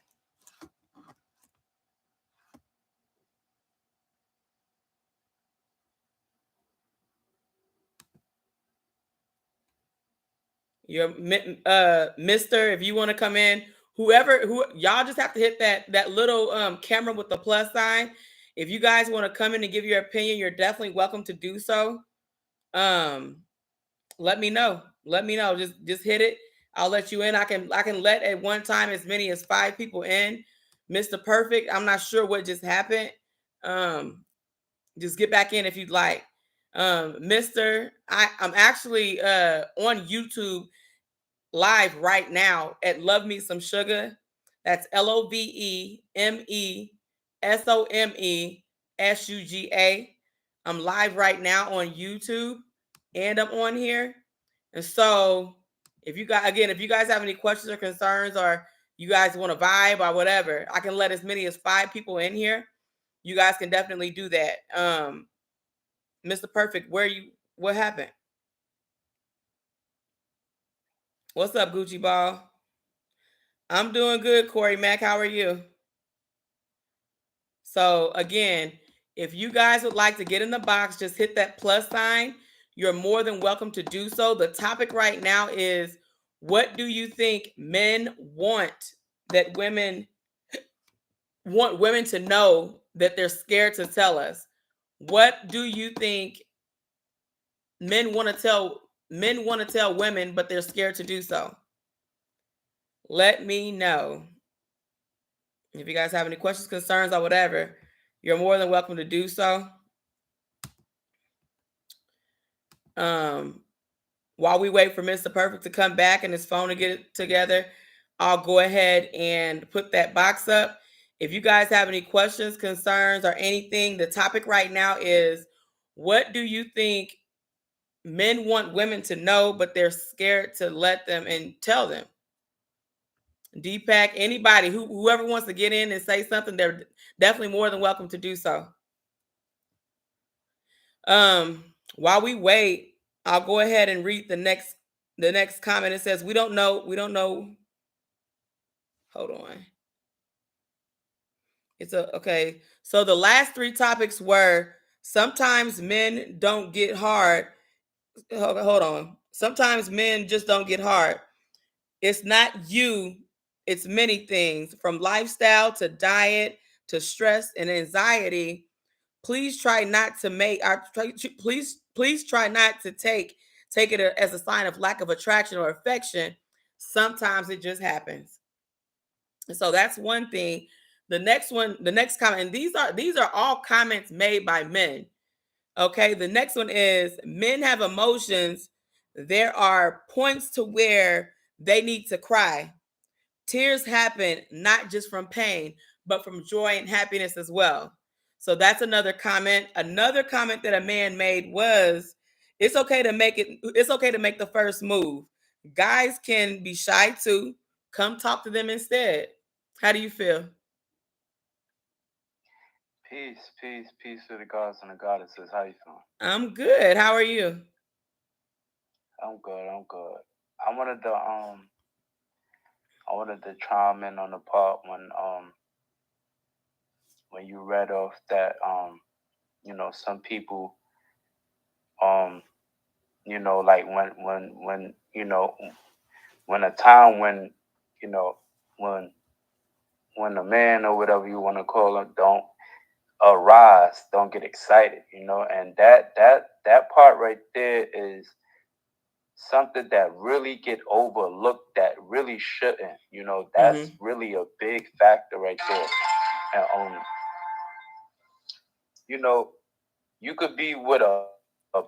[SPEAKER 1] You're Mr. If you want to come in, who y'all just have to hit that little camera with the plus sign. If you guys want to come in and give your opinion, you're definitely welcome to do so. Let me know. Just hit it. I'll let you in. I can let at one time as many as 5 people in. Mr. Perfect, I'm not sure what just happened. Just get back in if you'd like. Mr. I'm actually on YouTube live right now at Love Me Some Sugar. That's LOVEMESOMESUGA. I'm live right now on YouTube and I'm on here. And so if you guys have any questions or concerns, or you guys want to vibe or whatever, I can let as many as 5 people in here. You guys can definitely do that. Mr. Perfect, what happened? What's up, Gucci Ball? I'm doing good, Corey Mack. How are you? So again, if you guys would like to get in the box, just hit that plus sign. You're more than welcome to do so. The topic right now is What do you think men want that women want women to know that they're scared to tell us? What do you think men want to tell women, but they're scared to do so? Let me know. If you guys have any questions, concerns, or whatever, you're more than welcome to do so. While we wait for Mr. Perfect to come back and his phone to get it together, I'll go ahead and put that box up. If you guys have any questions, concerns, or anything, the topic right now is, what do you think men want women to know, but they're scared to let them and tell them? Deepak, anybody, whoever wants to get in and say something, they're definitely more than welcome to do so. While we wait, I'll go ahead and read the next comment. It says, we don't know. Hold on. Okay. So the last three topics were, sometimes men don't get hard. Hold on. Sometimes men just don't get hard. It's not you, it's many things, from lifestyle to diet to stress and anxiety. Please try not to please try not to take it as a sign of lack of attraction or affection. Sometimes it just happens. And so that's one thing. The next comment, and these are all comments made by men. Okay, the next one is, men have emotions. There are points to where they need to cry. Tears happen not just from pain, but from joy and happiness as well. So that's another comment. Another comment that a man made was, it's okay to make the first move. Guys can be shy too. Come talk to them instead. How do you feel?
[SPEAKER 4] Peace, peace, peace to the gods and the goddesses. How you feeling?
[SPEAKER 1] I'm good. How are you?
[SPEAKER 4] I'm good. I wanted to chime in on the part when you read off that some people like when a time when when a man or whatever you want to call him don't arise, don't get excited, and that part right there is something that really get overlooked, that really shouldn't. That's really a big factor right there. And you could be with a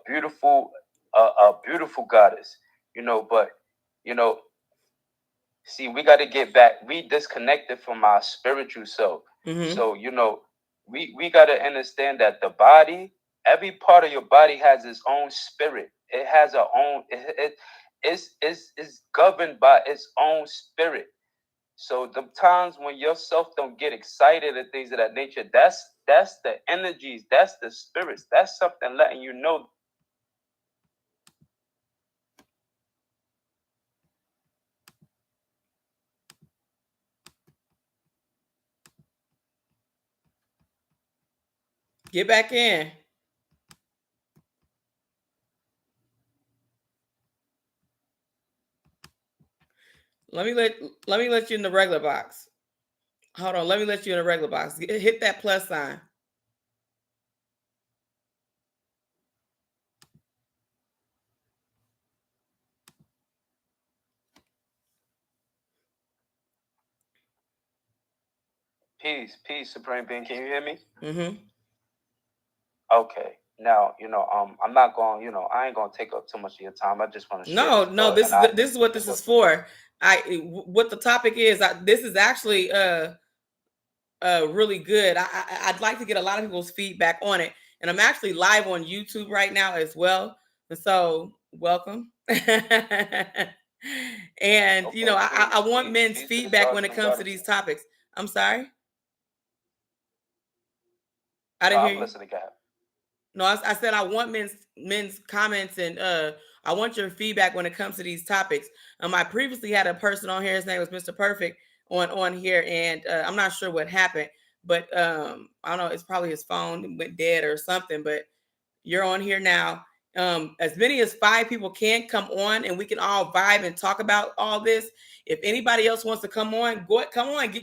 [SPEAKER 4] beautiful goddess, but you know, see, we got to get back. We disconnected from our spiritual self. So we got to understand that the body, every part of your body has its own spirit. It has a own. It's governed by its own spirit. So the times when yourself don't get excited and things of that nature, that's the energies, that's the spirits, that's something letting you know.
[SPEAKER 1] Get back in. Let me let you in the regular box. Hold on. Let me let you in the regular box. Hit that plus sign.
[SPEAKER 4] Peace, Supreme Being. Can you hear me?
[SPEAKER 1] Mm-hmm.
[SPEAKER 4] Okay. Now, I'm not going, I ain't gonna take up too much of your time. I just want to
[SPEAKER 1] No. This is what this is for. What the topic is. This is actually really good. I'd like to get a lot of people's feedback on it, and I'm actually live on YouTube right now as well. And so, welcome. And
[SPEAKER 4] Okay,
[SPEAKER 1] I want men's feedback when it comes to these topics. I'm sorry. I didn't hear you.
[SPEAKER 4] Listening, guys.
[SPEAKER 1] No, I said I want men's comments, and I want your feedback when it comes to these topics. I previously had a person on here. His name was Mr. Perfect on here, and I'm not sure what happened, but I don't know. It's probably his phone went dead or something. But you're on here now, As many as 5 people can come on, and we can all vibe and talk about all this. If anybody else wants to come on, come on,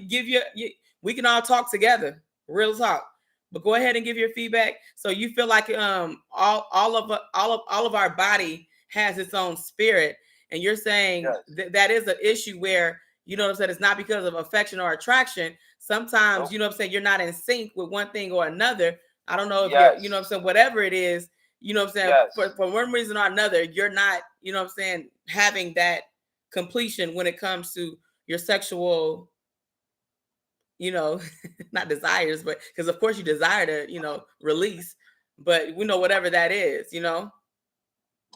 [SPEAKER 1] we can all talk together, real talk. But go ahead and give your feedback. So you feel like all of our body has its own spirit, and you're saying that is an issue where, you know what I'm saying, it's not because of affection or attraction. Sometimes, you know what I'm saying, you're not in sync with one thing or another. I don't know if you're, you know what I'm saying, whatever it is, you know what I'm saying, for one reason or another, you're not, you know what I'm saying, having that completion when it comes to your sexual, you know, not desires, but because of course you desire to, you know, release, but we know whatever that is, you know.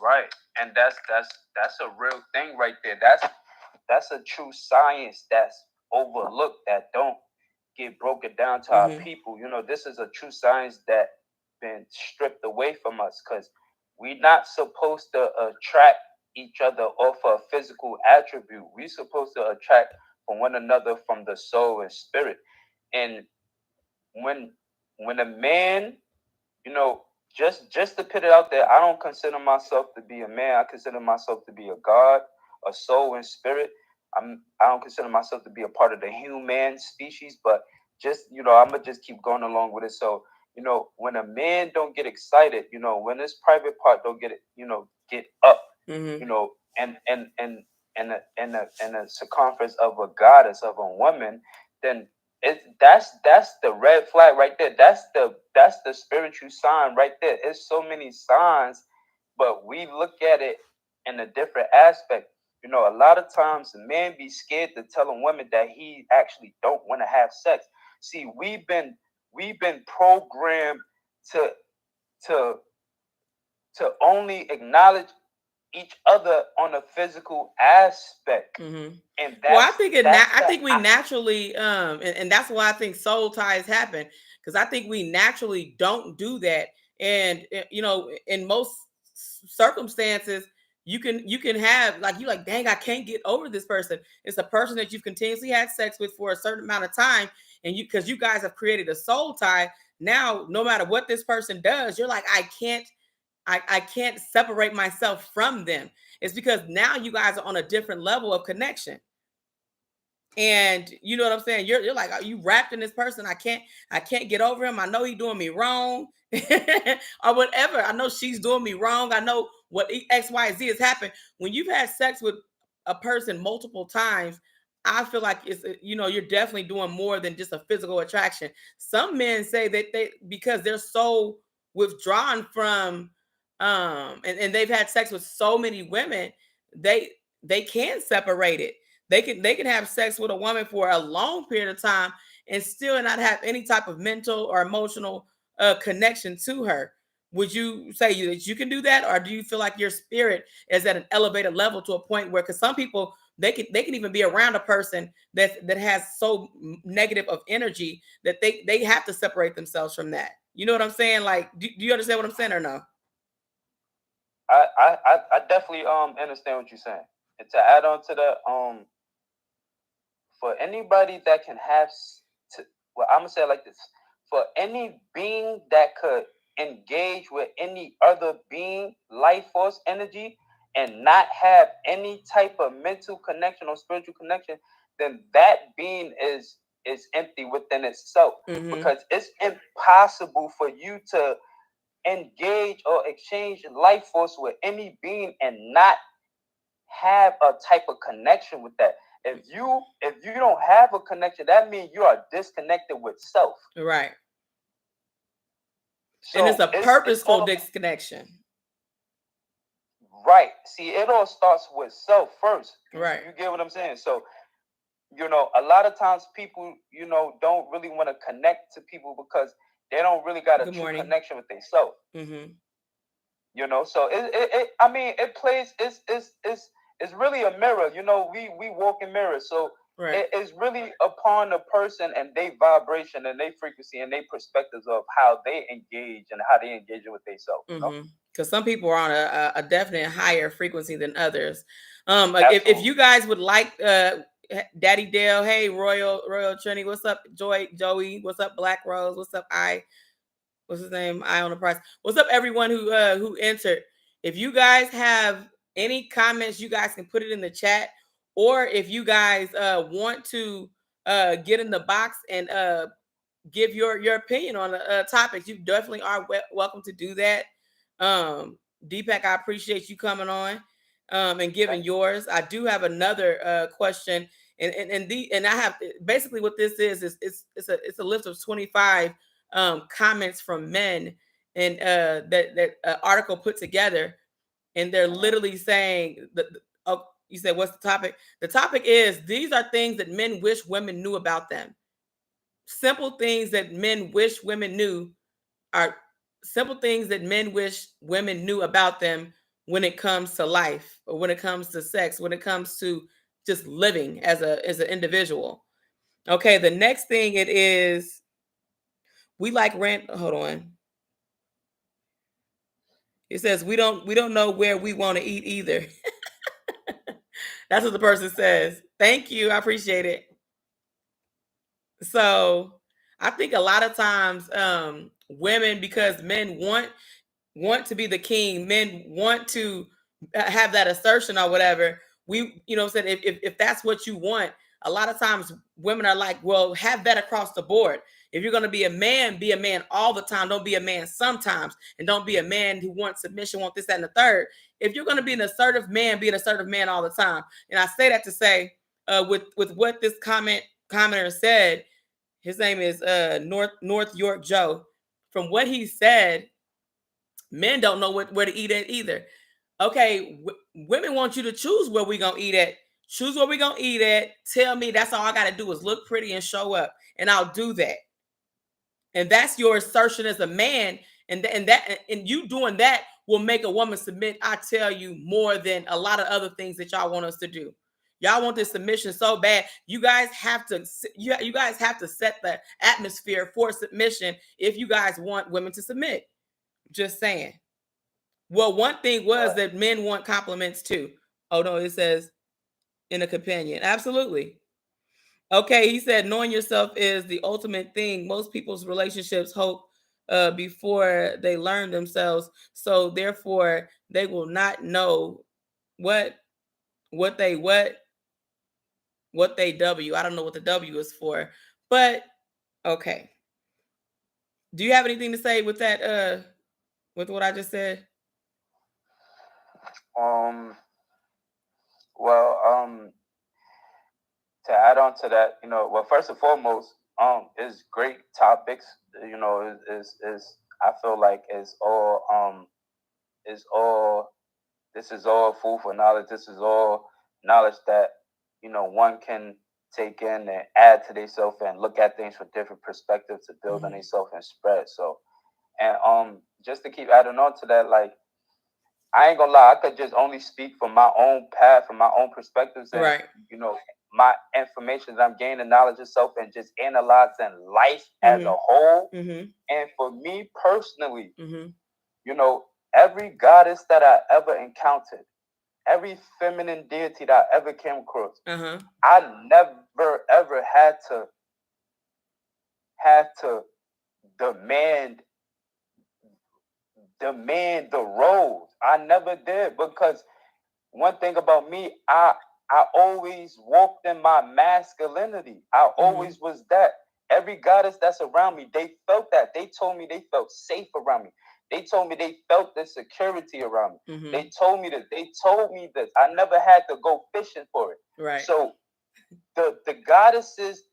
[SPEAKER 4] Right. And that's a real thing right there. That's a true science that's overlooked, that don't get broken down to our people. You know, this is a true science that been stripped away from us, because we're not supposed to attract each other off a physical attribute. We're supposed to attract from one another from the soul and spirit. And when a man, you know, just to put it out there, I don't consider myself to be a man. I consider myself to be a God, a soul and spirit. I don't consider myself to be a part of the human species, but just, you know, I'm gonna just keep going along with it. So, you know, when a man don't get excited, you know, when his private part don't get it, you know, get up, you know, and a circumference of a goddess, of a woman, then that's the red flag right there. That's the spiritual sign right there. It's so many signs, but we look at it in a different aspect. You know, a lot of times a man be scared to tell a woman that he actually don't want to have sex. See, we've been programmed to only acknowledge each other on a physical aspect. And
[SPEAKER 1] well, I think I think we naturally and that's why I think soul ties happen, because I think we naturally don't do that. And you know, in most circumstances, you can have, like, you like, dang, I can't get over this person. It's a person that you've continuously had sex with for a certain amount of time, and because you guys have created a soul tie. Now, no matter what this person does, you're like, I can't separate myself from them. It's because now you guys are on a different level of connection. And you know what I'm saying? You're like, are you wrapped in this person? I can't get over him. I know he's doing me wrong or whatever. I know she's doing me wrong. I know what X, Y, Z has happened. When you've had sex with a person multiple times, I feel like it's, you know, you're definitely doing more than just a physical attraction. Some men say that because they're so withdrawn from, and they've had sex with so many women, they can separate it. They can have sex with a woman for a long period of time and still not have any type of mental or emotional connection to her. Would you say that you can do that, or do you feel like your spirit is at an elevated level to a point where, because some people, they can even be around a person that has so negative of energy that they have to separate themselves from that. You know what I'm saying? Like, do you understand what I'm saying or no?
[SPEAKER 4] I definitely understand what you're saying. And to add on to that, for anybody that can have, well, I'm gonna say it like this: for any being that could engage with any other being, life force, energy, and not have any type of mental connection or spiritual connection, then that being is empty within itself. Because it's impossible for you to engage or exchange life force with any being and not have a type of connection with that. If you don't have a connection, that means you are disconnected with self.
[SPEAKER 1] Right.
[SPEAKER 4] So
[SPEAKER 1] and it's a purposeful disconnection.
[SPEAKER 4] Right. See, it all starts with self first.
[SPEAKER 1] Right.
[SPEAKER 4] You get what I'm saying? So, you know, a lot of times people, you know, don't really want to connect to people because they don't really got a true connection with themselves. You know, so I mean, it plays. It's really a mirror. You know, we walk in mirrors. So it's really upon the person and their vibration and their frequency and their perspectives of how they engage and how they engage with themselves. You know?
[SPEAKER 1] Because some people are on a definite higher frequency than others. If you guys would like, Daddy Dale, hey, Royal Trini, what's up? Joey, what's up? Black Rose, what's up? What's his name? I on the price. What's up, everyone who entered? If you guys have any comments, you guys can put it in the chat, or if you guys want to get in the box and give your opinion on the topics, you definitely are welcome to do that. Deepak, I appreciate you coming on and giving yours. I do have another question, and I have basically what this is it's a list of 25 comments from men, and that article put together, and they're literally saying that. Oh, you said what's the topic? The topic is these are things that men wish women knew about them. Simple things that men wish women knew are simple things that men wish women knew about them when it comes to life, or when it comes to sex, when it comes to just living as an individual. Okay, the next thing it is, we like rant. Hold on. It says we don't know where we want to eat either. That's what the person says. Thank you. I appreciate it. So I think a lot of times women, because men want to be the king, men want to have that assertion or whatever. We, you know what I'm saying, if that's what you want, a lot of times women are like, well, have that across the board. If you're going to be a man all the time. Don't be a man sometimes, and don't be a man who wants submission, want this, that, and the third. If you're going to be an assertive man, be an assertive man all the time. And I say that to say, with what this commenter said, his name is North York Joe. From what he said, men don't know where to eat at either. Okay, women want you to choose where we gonna eat at. Choose where we gonna eat at. Tell me, that's all I gotta do is look pretty and show up, and I'll do that. And that's your assertion as a man, and you doing that will make a woman submit. I tell you, more than a lot of other things that y'all want us to do. Y'all want this submission so bad. You guys have to you guys have to set the atmosphere for submission if you guys want women to submit. Just saying. Well, one thing was that men want compliments too. Oh no, it says in a companion. Absolutely. Okay, he said knowing yourself is the ultimate thing. Most people's relationships hope before they learn themselves, so therefore they will not know what they W. I don't know what the W is for, but okay. Do you have anything to say with that? With what I just said?
[SPEAKER 4] Well, to add on to that, well, first and foremost, is great topics. Is I feel like is all this is all food for knowledge. This is all knowledge that one can take in and add to themselves and look at things from different perspectives to build on themselves and spread. So, and just to keep adding on to that, like, I ain't gonna lie, I could just only speak from my own path, from my own perspectives, and
[SPEAKER 1] right.
[SPEAKER 4] My information that I'm gaining knowledge of self and just analyzing life as a whole. And for me personally, every goddess that I ever encountered, every feminine deity that I ever came across, I never ever had to demand the roles. I never did, because one thing about me, I always walked in my masculinity. I always was that. Every goddess that's around me, they felt that. They told me they felt safe around me. They told me they felt the security around me. They told me that. They told me this. I never had to go fishing for it.
[SPEAKER 1] Right.
[SPEAKER 4] So the goddesses,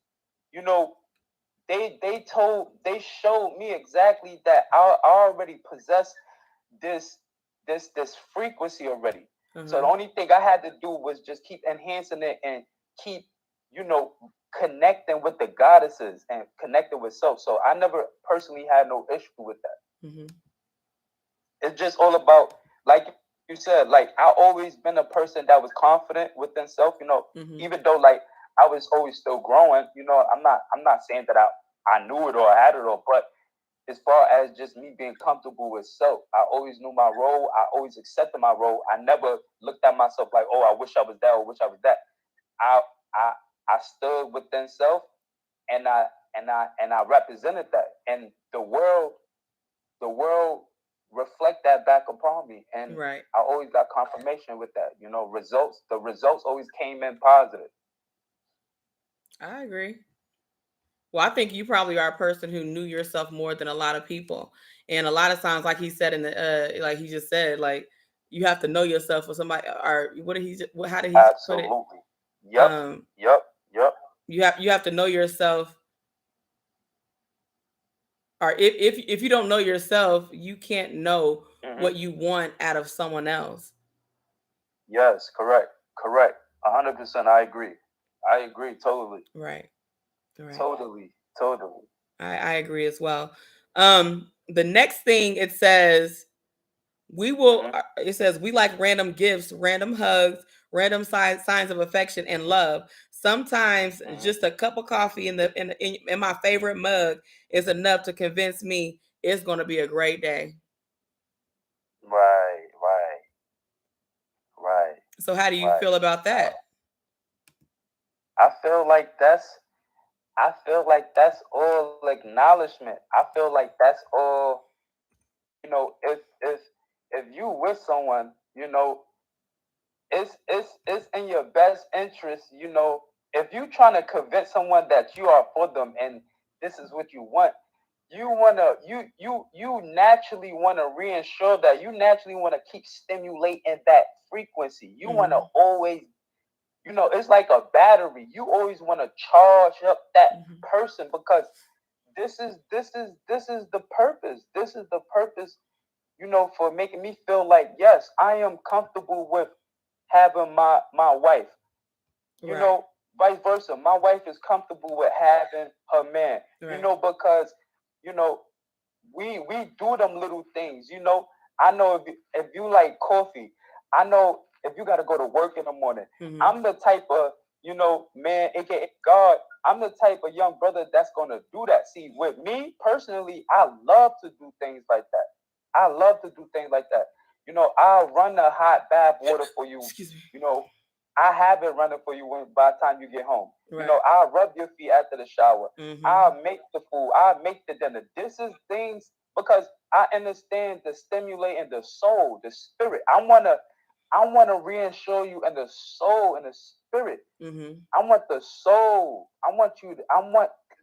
[SPEAKER 4] they showed me exactly that I already possessed this frequency already. So the only thing I had to do was just keep enhancing it and keep, connecting with the goddesses and connecting with self. So I never personally had no issue with that. It's just all about, like you said, like, I always been a person that was confident within self, even though, like, I was always still growing, I'm not saying that I knew it or I had it all, but as far as just me being comfortable with self, I always knew my role. I always accepted my role. I never looked at myself like, oh, I wish I was that or wish I was that. I stood within self, and I represented that. And the world reflect that back upon me, and
[SPEAKER 1] Right.
[SPEAKER 4] I always got confirmation with that. You know, the results always came in positive.
[SPEAKER 1] I agree. Well, I think you probably are a person who knew yourself more than a lot of people. And a lot of times, like he said in the like he just said, like you have to know yourself for somebody or what did how did he put it?
[SPEAKER 4] Absolutely. Yep.
[SPEAKER 1] Um
[SPEAKER 4] Yep. Yep.
[SPEAKER 1] you have to know yourself, or if you don't know yourself, you can't know
[SPEAKER 4] Hmm.
[SPEAKER 1] what you want out of someone else.
[SPEAKER 4] Yes. Correct. Correct. 100%. I agree. I agree. Totally.
[SPEAKER 1] Right. Right.
[SPEAKER 4] Totally. Totally.
[SPEAKER 1] I agree as well. The next thing it says, we will,
[SPEAKER 4] Hmm.
[SPEAKER 1] it says, we like random gifts, random hugs, random signs of affection and love. Sometimes
[SPEAKER 4] Hmm.
[SPEAKER 1] just a cup of coffee in my favorite mug is enough to convince me it's going to be a great day.
[SPEAKER 4] Right. Right. Right.
[SPEAKER 1] So how do you
[SPEAKER 4] Right.
[SPEAKER 1] feel about that?
[SPEAKER 4] I feel like that's I feel like that's all acknowledgement. I feel like that's all, you know, if you with someone, you know, it's in your best interest, you know, if you trying to convince someone that you are for them and this is what you want, you naturally wanna reassure that, you naturally wanna keep stimulating that frequency. You wanna
[SPEAKER 1] Mhm.
[SPEAKER 4] always, you know, it's like a battery. You always want to charge up that
[SPEAKER 1] Mhm.
[SPEAKER 4] person, because this is the purpose. This is the purpose, you know, for making me feel like, yes, I am comfortable with having my wife. You
[SPEAKER 1] Right.
[SPEAKER 4] know, vice versa. My wife is comfortable with having her man. You
[SPEAKER 1] Right.
[SPEAKER 4] know, because, you know, we do them little things. You know, I know if you like coffee, I know if you got to go to work in the morning.
[SPEAKER 1] Mhm.
[SPEAKER 4] I'm the type of, you know, man, aka God. I'm the type of young brother that's gonna do that. See, with me personally, I love to do things like that. I love to do things like that. You know, I'll run the hot bath water for you.
[SPEAKER 1] Excuse me.
[SPEAKER 4] You know, I have it running for you by the time you get home. You
[SPEAKER 1] Right.
[SPEAKER 4] know, I'll rub your feet after the shower.
[SPEAKER 1] Mhm.
[SPEAKER 4] I'll make the food. I'll make the dinner. This is things, because I understand the stimulating the soul, the spirit. I wanna reassure you in the soul and the spirit.
[SPEAKER 1] Mhm.
[SPEAKER 4] I want the soul. I want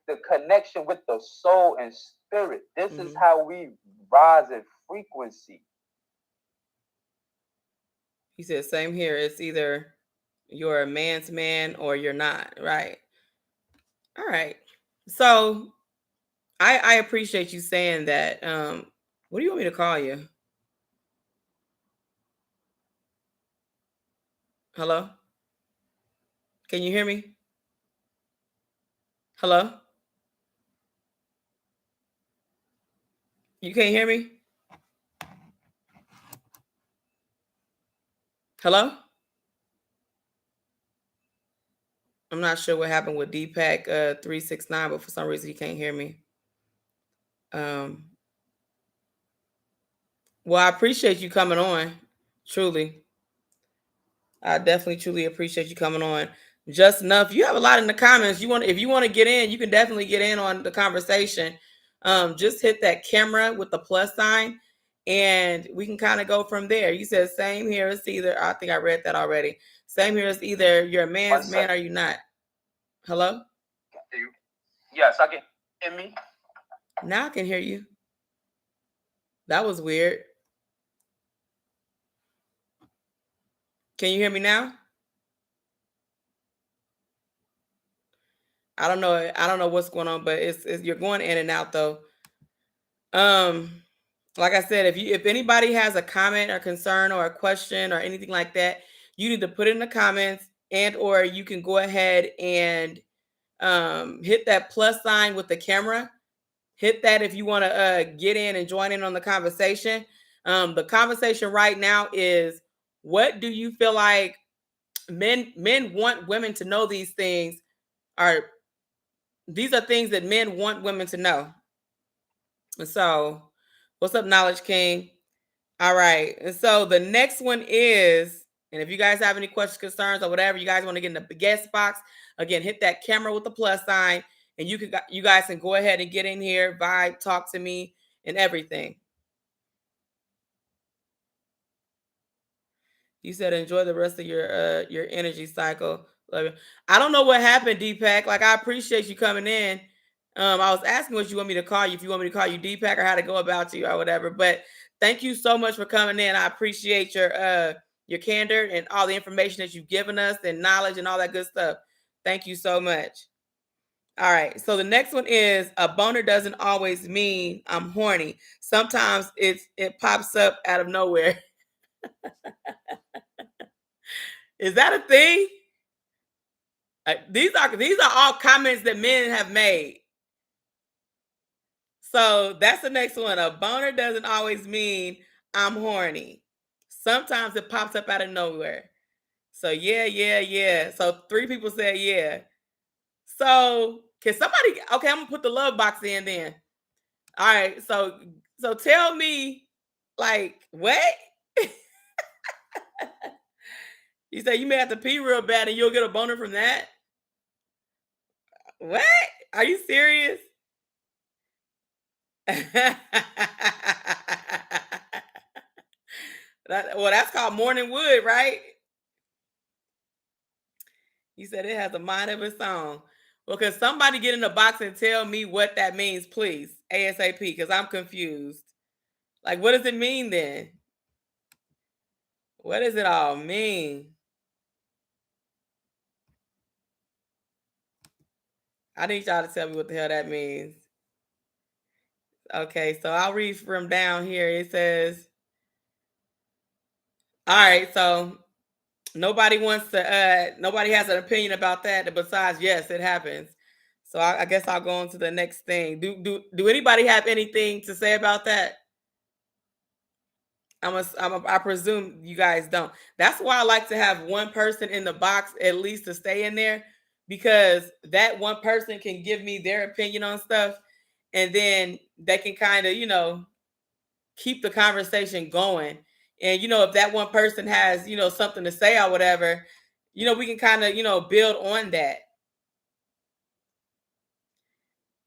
[SPEAKER 4] the connection with the soul and spirit. This is
[SPEAKER 1] Mhm.
[SPEAKER 4] how we rise in frequency.
[SPEAKER 1] He said, same here. It's either you're a man's man or you're not. Right. All right. So I appreciate you saying that. What do you want me to call you? Hello? Can you hear me? Hello? You can't hear me? Hello? I'm not sure what happened with Deepak 369, but for some reason he can't hear me. Um, well, I appreciate you coming on. Truly. I definitely truly appreciate you coming on. Just enough. You have a lot in the comments. If you want to get in, you can definitely get in on the conversation. Just hit that camera with the plus sign and we can kind of go from there. You said same here. It's either, I think I read that already. Same here. It's either you're a
[SPEAKER 4] One
[SPEAKER 1] man's man
[SPEAKER 4] second.
[SPEAKER 1] or you're not. Hello?
[SPEAKER 4] Yes, I can hear me.
[SPEAKER 1] Now I can hear you. That was weird. Can you hear me now? I don't know. I don't know what's going on, but it's you're going in and out though. Like I said, if anybody has a comment or concern or a question or anything like that, you need to put it in the comments, and or you can go ahead and hit that plus sign with the camera. Hit that if you want to get in and join in on the conversation. The conversation right now is, what do you feel like men want women to know? These things are these are things that men want women to know. And so, what's up, Knowledge King? All right. And so the next one is, and if you guys have any questions, concerns, or whatever, you guys want to get in the guest box, again, hit that camera with the plus sign, and you guys can go ahead and get in here, vibe, talk to me, and everything. You said enjoy the rest of your energy cycle. Love you. I don't know what happened, Deepak. Like I appreciate you coming in. I was asking what you want me to call you, if you want me to call you Deepak or how to go about you or whatever. But thank you so much for coming in. I appreciate your candor and all the information that you've given us and knowledge and all that good stuff. Thank you so much. All right. So the next one is a boner doesn't always mean I'm horny. Sometimes it pops up out of nowhere. Is that a thing? These are all comments that men have made. So that's the next one. A boner doesn't always mean I'm horny. Sometimes it pops up out of nowhere. So yeah. So 3 people said yeah. So can somebody? Okay, I'm gonna put the love box in then. All right. So tell me, like what? You say you may have to pee real bad and you'll get a boner from that? What? Are you serious? That's called morning wood, right? You said it has a mind of its own. Well, can somebody get in the box and tell me what that means, please? ASAP, because I'm confused. Like, what does it mean then? What does it all mean? I need y'all to tell me what the hell that means. Okay, so I'll read from down here. It says, all right, so nobody has an opinion about that besides yes, it happens. So I guess I'll go on to the next thing. Do anybody have anything to say about that? I presume you guys don't. That's why I like to have one person in the box at least to stay in there, because that one person can give me their opinion on stuff, and then they can kind of, keep the conversation going. And, if that one person has, something to say or whatever, we can kind of, build on that.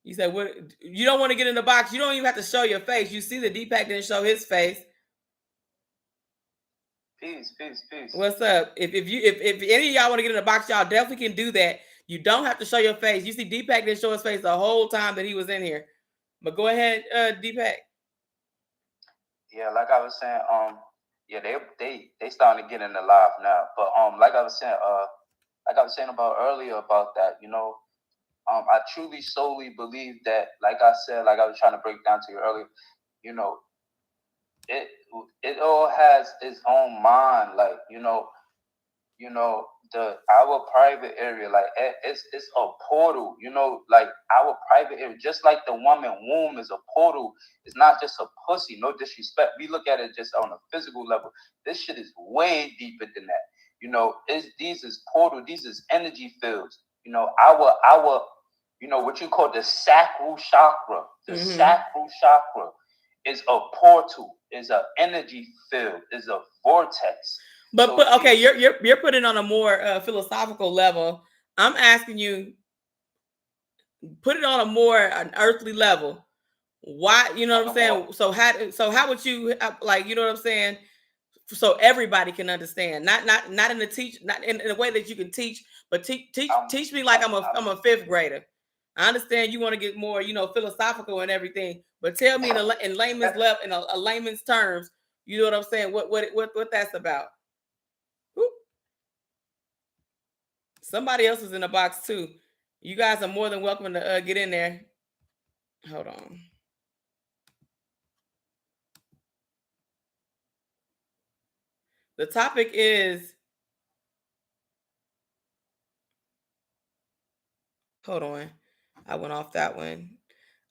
[SPEAKER 1] You said, what? You don't want to get in the box. You don't even have to show your face. You see the Deepak didn't show his face.
[SPEAKER 4] Peace.
[SPEAKER 1] What's up? If any of y'all want to get in the box, y'all definitely can do that. You don't have to show your face. You see, Deepak didn't show his face the whole time that he was in here. But go ahead, Deepak.
[SPEAKER 4] Yeah, like I was saying, yeah, they starting to get in the live now. But like I was saying about earlier about that, I truly solely believe that, like I said, like I was trying to break down to you earlier, it all has its own mind, like our private area, like it's a portal, like our private area, just like the woman womb is a portal. It's not just a pussy, no disrespect. We look at it just on a physical level. This shit is way deeper than that. These is portal, these is energy fields. Our what you call the sacral chakra. The sacral chakra is a portal, is an energy field, is a vortex.
[SPEAKER 1] But okay, you're putting on a more philosophical level. I'm asking you, put it on a more an earthly level. Why? You know what I'm saying? So how would you like? You know what I'm saying? So everybody can understand, not in the not in a way that you can teach, but teach me like I'm a 5th grader. I understand you want to get more, philosophical and everything, but tell me in layman's level, in a layman's terms, you know what I'm saying? What that's about? Whoop. Somebody else is in the box too. You guys are more than welcome to get in there. Hold on. The topic is, hold on, I went off that one.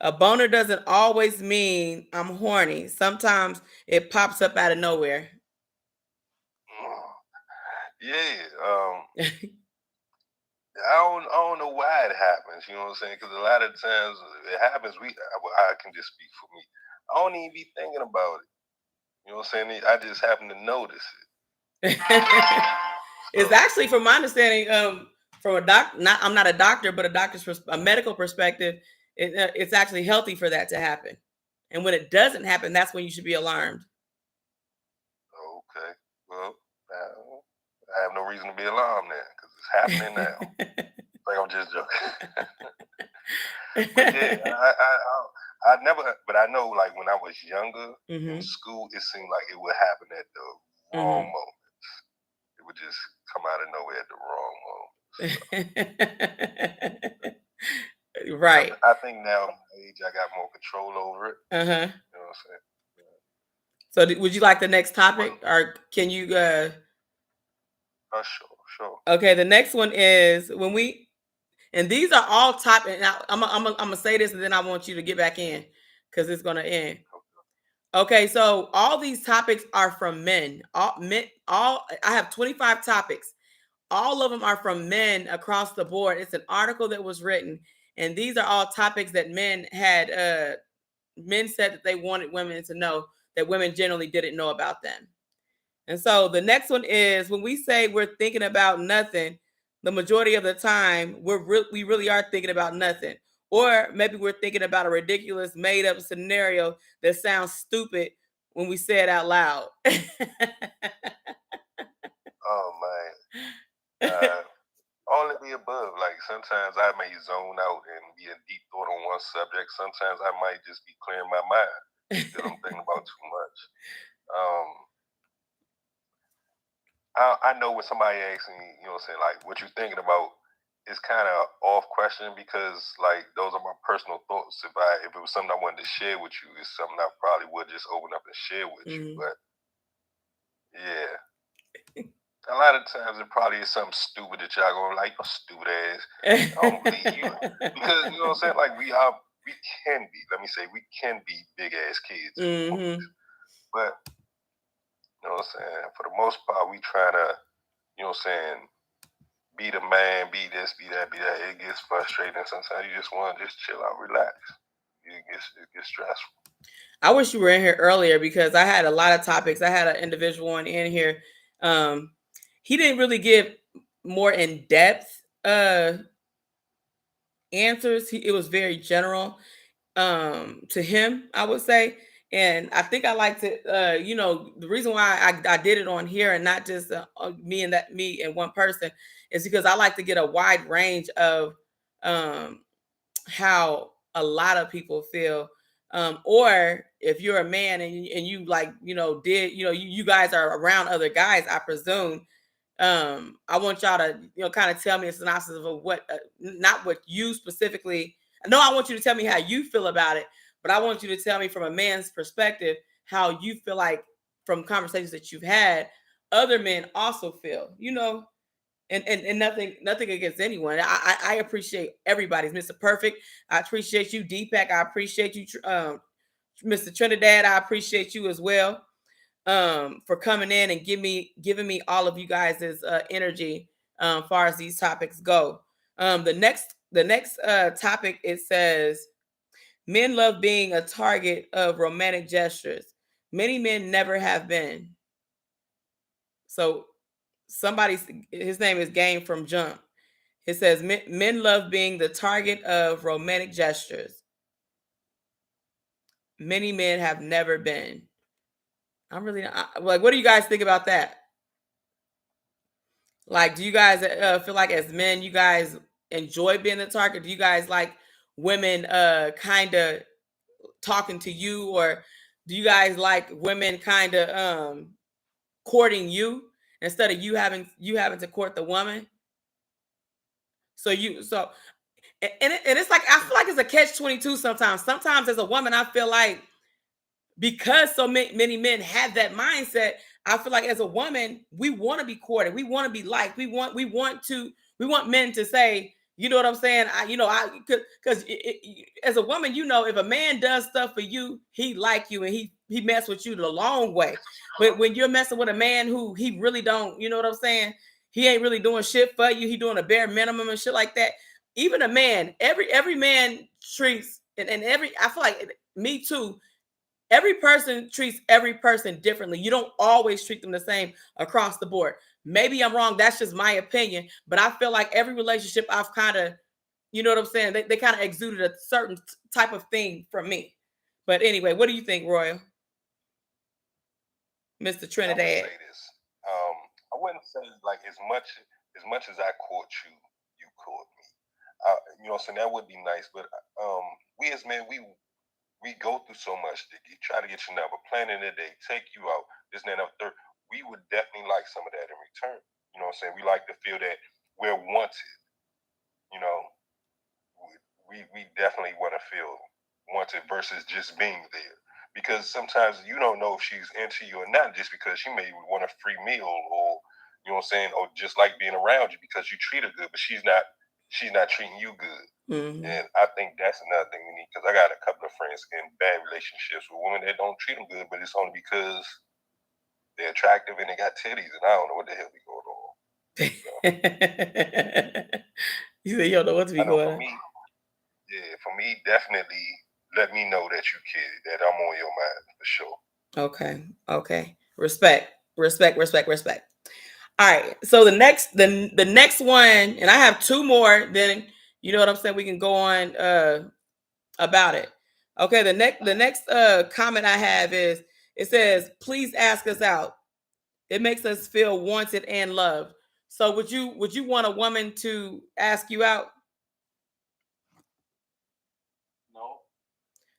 [SPEAKER 1] A boner doesn't always mean I'm horny. Sometimes it pops up out of nowhere.
[SPEAKER 2] Yeah. I don't know why it happens. You know what I'm saying? Because a lot of times it happens. I can just speak for me. I don't even be thinking about it. You know what I'm saying? I just happen to notice it.
[SPEAKER 1] It's actually, from my understanding, from I'm not a doctor, but a medical perspective, it's actually healthy for that to happen. And when it doesn't happen, that's when you should be alarmed.
[SPEAKER 2] Okay. Well, reason to be alarmed now because it's happening now. Like I'm just joking. But yeah, I never, but I know like when I was younger in school, it seemed like it would happen at the wrong moments. It would just come out of nowhere at the wrong moment.
[SPEAKER 1] Right.
[SPEAKER 2] I think now at my age, I got more control over it. You know what I'm saying?
[SPEAKER 1] So would you like the next topic or can you
[SPEAKER 2] Sure.
[SPEAKER 1] Okay, the next one is when we, and these are all topics. I'm gonna say this and then I want you to get back in because it's gonna end. Okay, so all these topics are from men. I have 25 topics. All of them are from men across the board. It's an article that was written, and these are all topics that men had. Men said that they wanted women to know that women generally didn't know about them. And so the next one is when we say we're thinking about nothing, the majority of the time we really are thinking about nothing. Or maybe we're thinking about a ridiculous made up scenario that sounds stupid when we say it out loud.
[SPEAKER 2] Oh man. All of the above. Like sometimes I may zone out and be in deep thought on one subject. Sometimes I might just be clearing my mind because I'm thinking about too much. I know when somebody asks me, you know what I'm saying, like what you thinking about, it's kind of off question because like those are my personal thoughts. If it was something I wanted to share with you, it's something I probably would just open up and share with you. But yeah. A lot of times it probably is something stupid that y'all gonna like, your stupid ass. I don't believe you. Because you know what I'm saying? Like we can be, let me say, we can be big ass kids. But you know what I'm saying? For the most part, we try to, you know what I'm saying, be the man, be this, be that, be that. It gets frustrating. Sometimes you just want to just chill out, relax. It gets stressful.
[SPEAKER 1] I wish you were in here earlier because I had a lot of topics. I had an individual one in here. He didn't really give more in-depth answers. It was very general to him, I would say. And I think I like to, the reason why I did it on here and not just me and one person is because I like to get a wide range of how a lot of people feel. Or if you're a man and you like, you guys are around other guys, I presume. I want y'all to, kind of tell me a synopsis of what, not what you specifically. No, I want you to tell me how you feel about it, but I want you to tell me from a man's perspective how you feel like from conversations that you've had, other men also feel, and nothing against anyone. I appreciate everybody's Mr. Perfect. I appreciate you, Deepak. I appreciate you, Mr. Trinidad. I appreciate you as well for coming in and giving me all of you guys' energy far as these topics go. The next topic, it says men love being a target of romantic gestures. Many men never have been. So his name is Game from Jump. It says men love being the target of romantic gestures. Many men have never been. I'm really not, like, what do you guys think about that? Like, do you guys feel like as men, you guys enjoy being the target? Do you guys like women kind of talking to you, or do you guys like women kind of courting you instead of you having to court the woman? And it's like I feel like it's a catch-22 sometimes. Sometimes as a woman, I feel like because so many men have that mindset, I feel like as a woman, we want to be courted, we want to be liked, we want men to say, you know what I'm saying? Because as a woman, if a man does stuff for you, he like you and he mess with you the long way. But when you're messing with a man who he really don't, you know what I'm saying? He ain't really doing shit for you. He doing a bare minimum and shit like that. Even a man, every man treats and I feel like me too. Every person treats every person differently. You don't always treat them the same across the board. Maybe I'm wrong. That's just my opinion. But I feel like every relationship I've kind of, you know what I'm saying? They kind of exuded a certain type of thing from me. But anyway, what do you think, Royal? Mr. Trinidad.
[SPEAKER 2] I
[SPEAKER 5] wouldn't say like as much as I court you, you court me. You know what I'm saying? That would be nice, but we as men, we go through so much to try to get your number, planning a day, take you out, this and that, and third. We would definitely like some of that in return. You know what I'm saying? We like to feel that we're wanted. You know, we definitely want to feel wanted versus just being there. Because sometimes you don't know if she's into you or not just because she may want a free meal or, you know what I'm saying, or just like being around you because you treat her good, but she's not treating you good.
[SPEAKER 1] Mm-hmm.
[SPEAKER 5] And I think that's another thing we need, because I got a couple of friends in bad relationships with women that don't treat them good, but it's only because they're attractive and they got titties, and I don't know what the hell be going on.
[SPEAKER 1] You said you don't know what to be going on.
[SPEAKER 5] For me, definitely let me know that you kidding, that I'm on your mind for sure.
[SPEAKER 1] Okay. Respect. All right. So the next one, and I have two more, then you know what I'm saying, we can go on about it. Okay, the next comment I have is, it says, please ask us out. It makes us feel wanted and loved. So would you want a woman to ask you out?
[SPEAKER 4] No.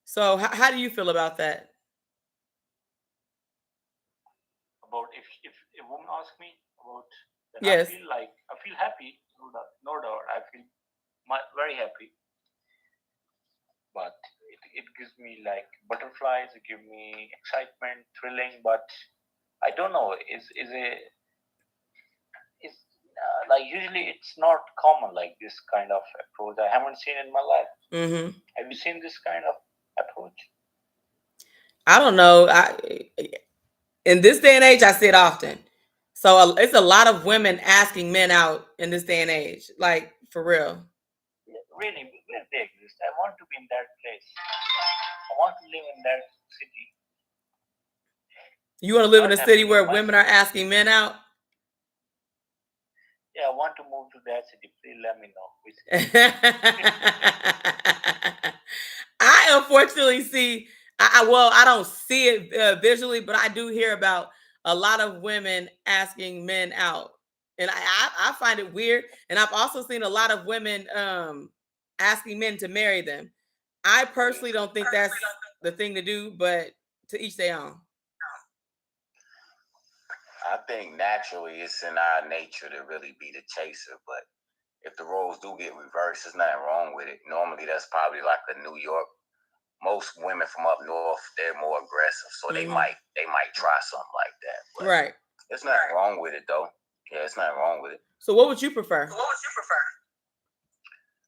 [SPEAKER 1] So how do you feel about that?
[SPEAKER 4] About if a woman asks me about that,
[SPEAKER 1] yes.
[SPEAKER 4] I feel happy, no doubt. I feel very happy. But it gives me like butterflies, it gives me excitement, thrilling, but I don't know, like usually it's not common, like this kind of approach. I haven't seen in my life.
[SPEAKER 1] Mm-hmm.
[SPEAKER 4] Have you seen this kind of approach?
[SPEAKER 1] I don't know. In this day and age, I see it often. So it's a lot of women asking men out in this day and age, like for real.
[SPEAKER 4] Really, where they exist. I want to be in that place. I want to live in that city.
[SPEAKER 1] You want to live in a city where women are asking men out?
[SPEAKER 4] Yeah, I want to move to that city. Please let me know.
[SPEAKER 1] I unfortunately see, I don't see it visually, but I do hear about a lot of women asking men out. And I find it weird. And I've also seen a lot of women asking men to marry them. I personally don't think that's the thing to do, but to each their own.
[SPEAKER 6] I think naturally it's in our nature to really be the chaser, but if the roles do get reversed, there's nothing wrong with it. Normally that's probably like a New York. Most women from up north, they're more aggressive, so they might try something like that. But
[SPEAKER 1] right.
[SPEAKER 6] There's nothing wrong with it though. Yeah, it's nothing wrong with it.
[SPEAKER 1] So what would you prefer?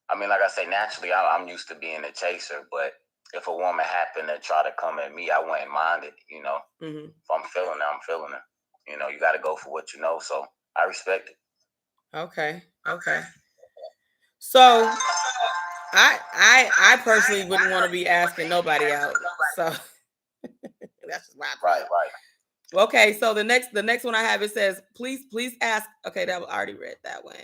[SPEAKER 6] I mean, like I say, naturally I'm used to being a chaser, but if a woman happened to try to come at me, I wouldn't mind it, you know.
[SPEAKER 1] Mm-hmm.
[SPEAKER 6] If I'm feeling it, I'm feeling it. You know, you got to go for what you know, so I respect it.
[SPEAKER 1] Okay. So I personally wouldn't want to be asking nobody out. So that's just my
[SPEAKER 6] right.
[SPEAKER 1] Okay, so the next one I have, it says, please ask. Okay, I already read that one.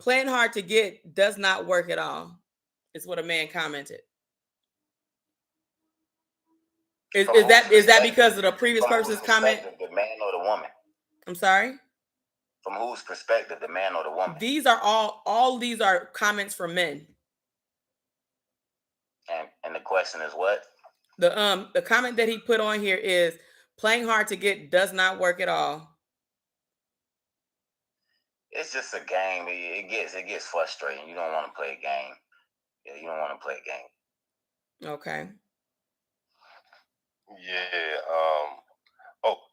[SPEAKER 1] Playing hard to get does not work at all. Is what a man commented. Is that because of the previous person's comment?
[SPEAKER 6] The man or the woman?
[SPEAKER 1] I'm sorry?
[SPEAKER 6] From whose perspective, the man or the woman?
[SPEAKER 1] These are all these are comments from men.
[SPEAKER 6] And the question is what?
[SPEAKER 1] The comment that he put on here is, playing hard to get does not work at all.
[SPEAKER 6] It's just a game. It gets frustrating. You don't want to play a game. Yeah, you don't want to play a game.
[SPEAKER 1] Okay.
[SPEAKER 5] Yeah.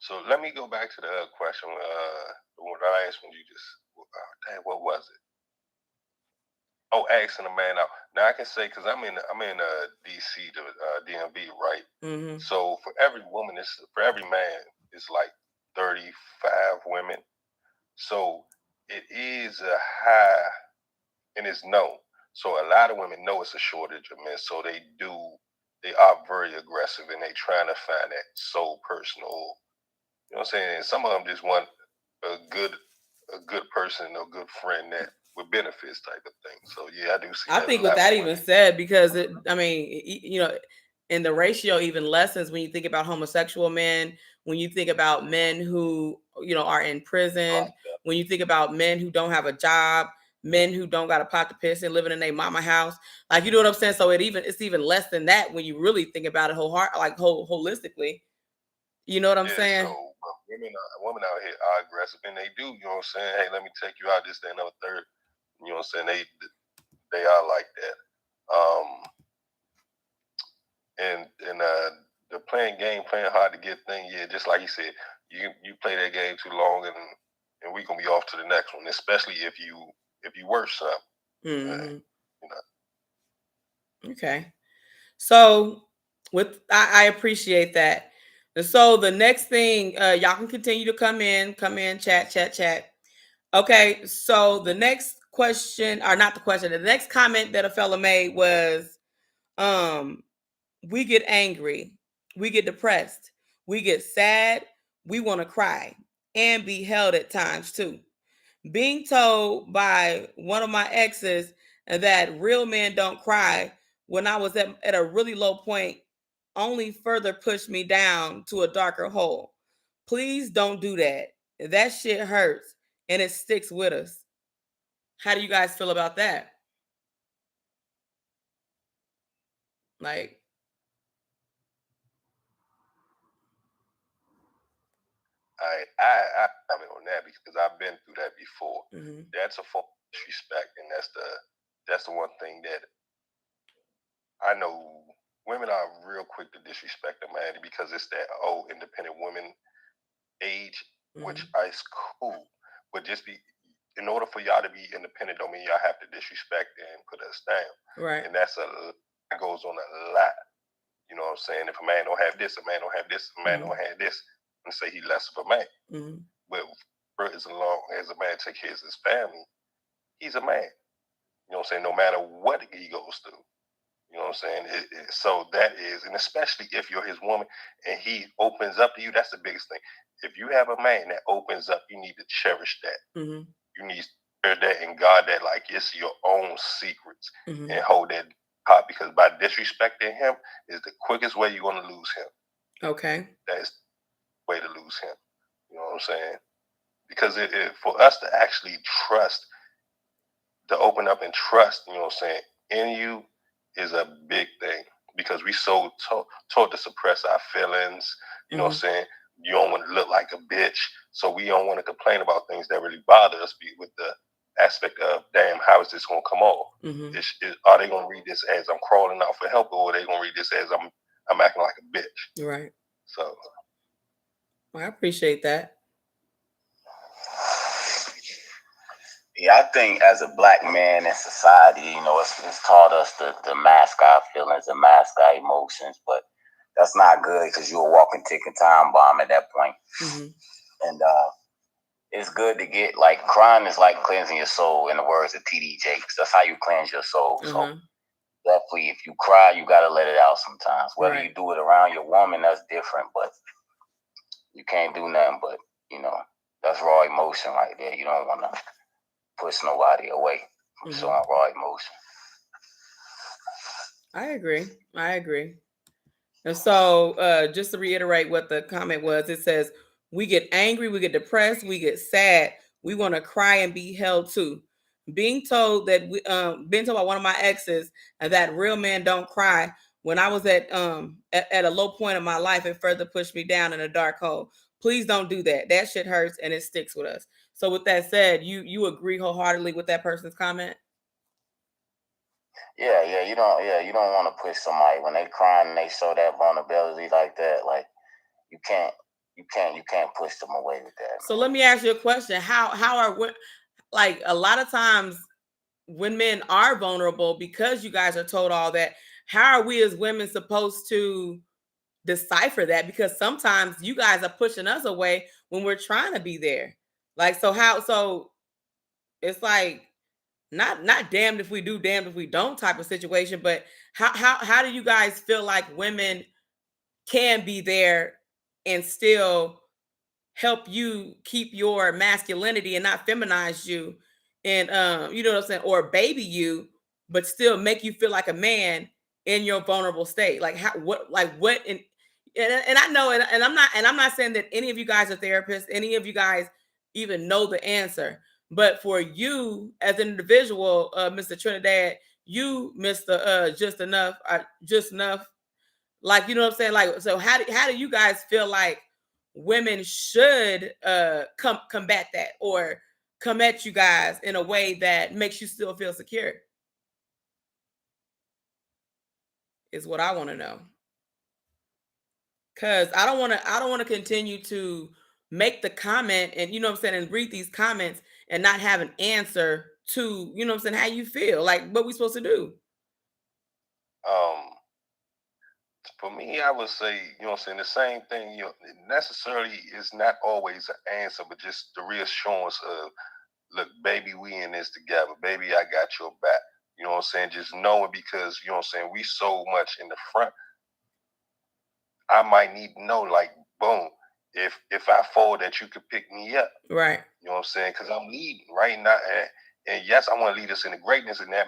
[SPEAKER 5] So let me go back to the question. The one I asked when you just, what was it? Oh, asking a man out. Now I can say, because I'm in DC, the DMV, right?
[SPEAKER 1] Mm-hmm.
[SPEAKER 5] So for every woman, for every man, it's like 35 women. So it is a high, and it's known. So a lot of women know it's a shortage of men. So they are very aggressive, and they trying to find that soul person, or you know what I'm saying. Some of them just want a good person, a good friend that with benefits type of thing. So yeah, I do see.
[SPEAKER 1] I think with that even said, because and the ratio even lessens when you think about homosexual men, when you think about men who are in prison,
[SPEAKER 6] Right.
[SPEAKER 1] when you think about men who don't have a job, men who don't got a pot to piss in, living in their mama house, like, you know what I'm saying? So it's even less than that when you really think about it holistically. You know what I'm
[SPEAKER 5] Yeah,
[SPEAKER 1] saying?
[SPEAKER 5] so women out here are aggressive, and they do. You know what I'm saying? Hey, let me take you out. This, that, another, third. You know what I'm saying? They are like that. And the playing hard to get thing. Yeah, just like you said, you play that game too long, and we gonna be off to the next one. Especially if you worse something.
[SPEAKER 1] Mm-hmm.
[SPEAKER 5] You know.
[SPEAKER 1] Okay. So I appreciate that. And so the next thing, y'all can continue to come in, chat. Okay, so the next question, or not the question, the next comment that a fella made was, we get angry, we get depressed, we get sad, we want to cry and be held at times too. Being told by one of my exes that real men don't cry when I was at a really low point only further pushed me down to a darker hole. Please don't do that. That shit hurts and it sticks with us. How do you guys feel about that? Like,
[SPEAKER 5] I comment on that because I've been through that before.
[SPEAKER 1] mm-hmm.
[SPEAKER 5] That's a form of disrespect, and that's the one thing that I know women are real quick to disrespect a man because it's that old independent woman age,
[SPEAKER 1] Mm-hmm.
[SPEAKER 5] which is cool. But in order for y'all to be independent, don't mean y'all have to disrespect and put us down.
[SPEAKER 1] Right.
[SPEAKER 5] And that goes on a lot. You know what I'm saying? If a man don't have this, a man don't have this, a man
[SPEAKER 1] mm-hmm.
[SPEAKER 5] don't have this, and say he less of a man.
[SPEAKER 1] Mm-hmm.
[SPEAKER 5] But as long as a man take care of his family, he's a man. You know what I'm saying? No matter what he goes through. You know what I'm saying? So that is, and especially if you're his woman and he opens up to you, that's the biggest thing. If you have a man that opens up, you need to cherish that.
[SPEAKER 1] Mm-hmm.
[SPEAKER 5] You need to cherish that and guard that like it's your own secrets,
[SPEAKER 1] mm-hmm.
[SPEAKER 5] and hold that hot, because by disrespecting him is the quickest way you're going to lose him.
[SPEAKER 1] Okay.
[SPEAKER 5] That's the way to lose him. You know what I'm saying? Because for us to actually trust, to open up and trust, you know what I'm saying, in you is a big thing, because we so taught to suppress our feelings. You know what I'm saying? You don't want to look like a bitch, so we don't want to complain about things that really bother us, with the aspect of, damn, how is this going to come off?
[SPEAKER 1] Mm-hmm.
[SPEAKER 5] Are they going to read this as I'm crawling out for help, or are they going to read this as I'm acting like a bitch?
[SPEAKER 1] Right.
[SPEAKER 5] So
[SPEAKER 1] I appreciate that.
[SPEAKER 6] Yeah, I think as a black man in society, it's taught us to mask our feelings and mask our emotions, but that's not good, because you're a walking ticking time bomb at that point.
[SPEAKER 1] Mm-hmm.
[SPEAKER 6] And it's good to get, like, crying is like cleansing your soul, in the words of T.D. Jakes. That's how you cleanse your soul.
[SPEAKER 1] Uh-huh.
[SPEAKER 6] So definitely, if you cry, you got to let it out sometimes. Whether
[SPEAKER 1] Right.
[SPEAKER 6] you do it around your woman, that's different, but you can't do nothing but, that's raw emotion right there. You don't want to push nobody away from showing raw emotion.
[SPEAKER 1] I agree. And so just to reiterate what the comment was, it says, we get angry, we get depressed, we get sad, we want to cry and be held too. Being told by one of my exes that real men don't cry when I was at a low point in my life, it further pushed me down in a dark hole. Please don't do that. That shit hurts and it sticks with us. So with that said, you agree wholeheartedly with that person's comment?
[SPEAKER 6] Yeah, you don't want to push somebody when they crying and they show that vulnerability like that. Like, you can't push them away with that.
[SPEAKER 1] So let me ask you a question. How are, like, a lot of times when men are vulnerable, because you guys are told all that, how are we as women supposed to decipher that? Because sometimes you guys are pushing us away when we're trying to be there. Like, so it's like not damned if we do, damned if we don't type of situation. But how do you guys feel like women can be there and still help you keep your masculinity and not feminize you, and you know what I'm saying, or baby you, but still make you feel like a man in your vulnerable state? Like, what and I know, and I'm not saying that any of you guys are therapists, any of you guys even know the answer. But for you as an individual, Mr. Trinidad, you, Mr. Just enough, like, you know what I'm saying? Like, so how do you guys feel like women should combat that, or come at you guys in a way that makes you still feel secure? Is what I want to know. Cause I don't want to continue to make the comment and, you know what I'm saying, and read these comments and not have an answer to, you know what I'm saying, how you feel, like what we supposed to do.
[SPEAKER 5] For me, I would say, you know what I'm saying, the same thing, you know, necessarily is not always an answer, but just the reassurance of, look, baby, we in this together. Baby, I got your back. You know what I'm saying? Just knowing, because, you know what I'm saying, we so much in the front. I might need to know, like, boom, if I fall, that you could pick me up.
[SPEAKER 1] Right.
[SPEAKER 5] You know what I'm saying? Because I'm leading right now. And yes, I want to lead us into greatness, and I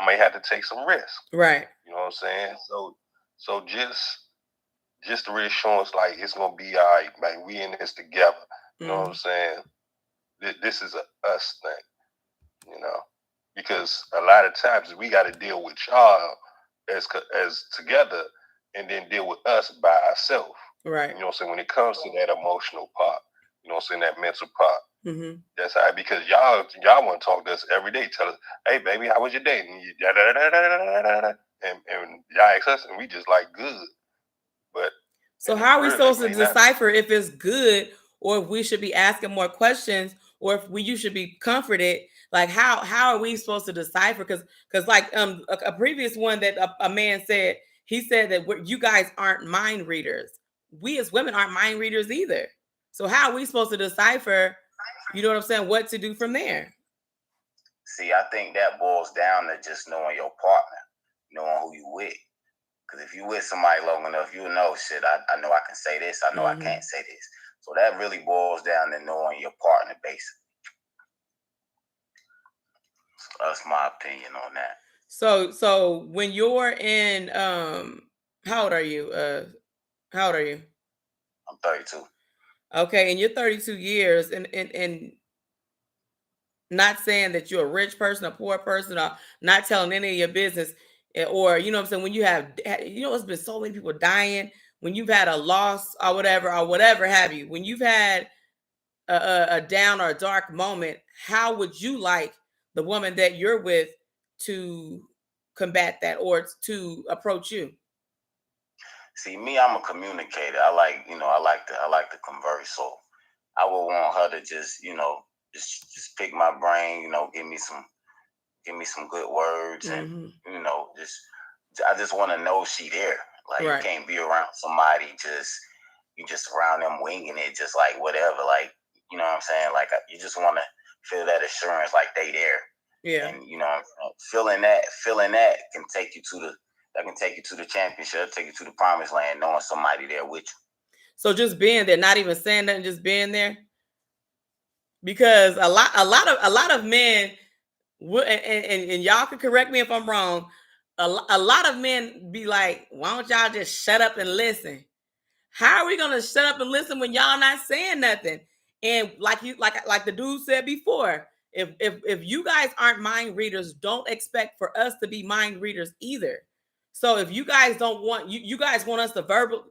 [SPEAKER 5] may have to take some risk.
[SPEAKER 1] Right.
[SPEAKER 5] You know what I'm saying? So just the reassurance, like, it's gonna be all right, like, we in this together. You know what I'm saying? This is a us thing, you know, because a lot of times we got to deal with y'all as together, and then deal with us by ourselves.
[SPEAKER 1] Right.
[SPEAKER 5] You know what I'm saying? When it comes to that emotional part, you know what I'm saying, that mental part. That's how, because y'all want to talk to us every day. Tell us, hey, baby, how was your day? And y'all ask us, and we just like, good. But
[SPEAKER 1] so how are we supposed to decipher if it's good, or if we should be asking more questions, or if you should be comforted? Like, how are we supposed to decipher? Because like a previous one that a man said, he said that you guys aren't mind readers. We as women aren't mind readers either. So how are we supposed to decipher, you know what I'm saying, what to do from there?
[SPEAKER 6] See, I think that boils down to just knowing your partner, knowing who you with. Because if you with somebody long enough, you know, shit, I know I can say this, I know I can't say this. So that really boils down to knowing your partner, basically. So that's my opinion on that.
[SPEAKER 1] So when you're in how old are you? How old are you?
[SPEAKER 6] I'm 32.
[SPEAKER 1] Okay, in your 32 years, and not saying that you're a rich person, a poor person, or not telling any of your business, or, you know what I'm saying, when you have, you know, it's been so many people dying, when you've had a loss or whatever have you, when you've had a down or a dark moment, how would you like the woman that you're with to combat that, or to approach you?
[SPEAKER 6] See, me, I'm a communicator. I like to converse. So I would want her to just, you know, just pick my brain, you know, give me some good words, and you know, I just want to know she there. Like, you can't be around somebody you just around them winging it, just like whatever. Like, you know what I'm saying? Like, you just want to feel that assurance, like they there.
[SPEAKER 1] Yeah.
[SPEAKER 6] And, you know, feeling that can take you to the championship, take you to the promised land, knowing somebody there with you.
[SPEAKER 1] So just being there, not even saying nothing, just being there. Because a lot of men, and y'all can correct me if I'm wrong, a lot of men be like, why don't y'all just shut up and listen? How are we gonna shut up and listen when y'all not saying nothing? And like the dude said before, if you guys aren't mind readers, don't expect for us to be mind readers either. So if you guys don't want, you guys want us to verbal.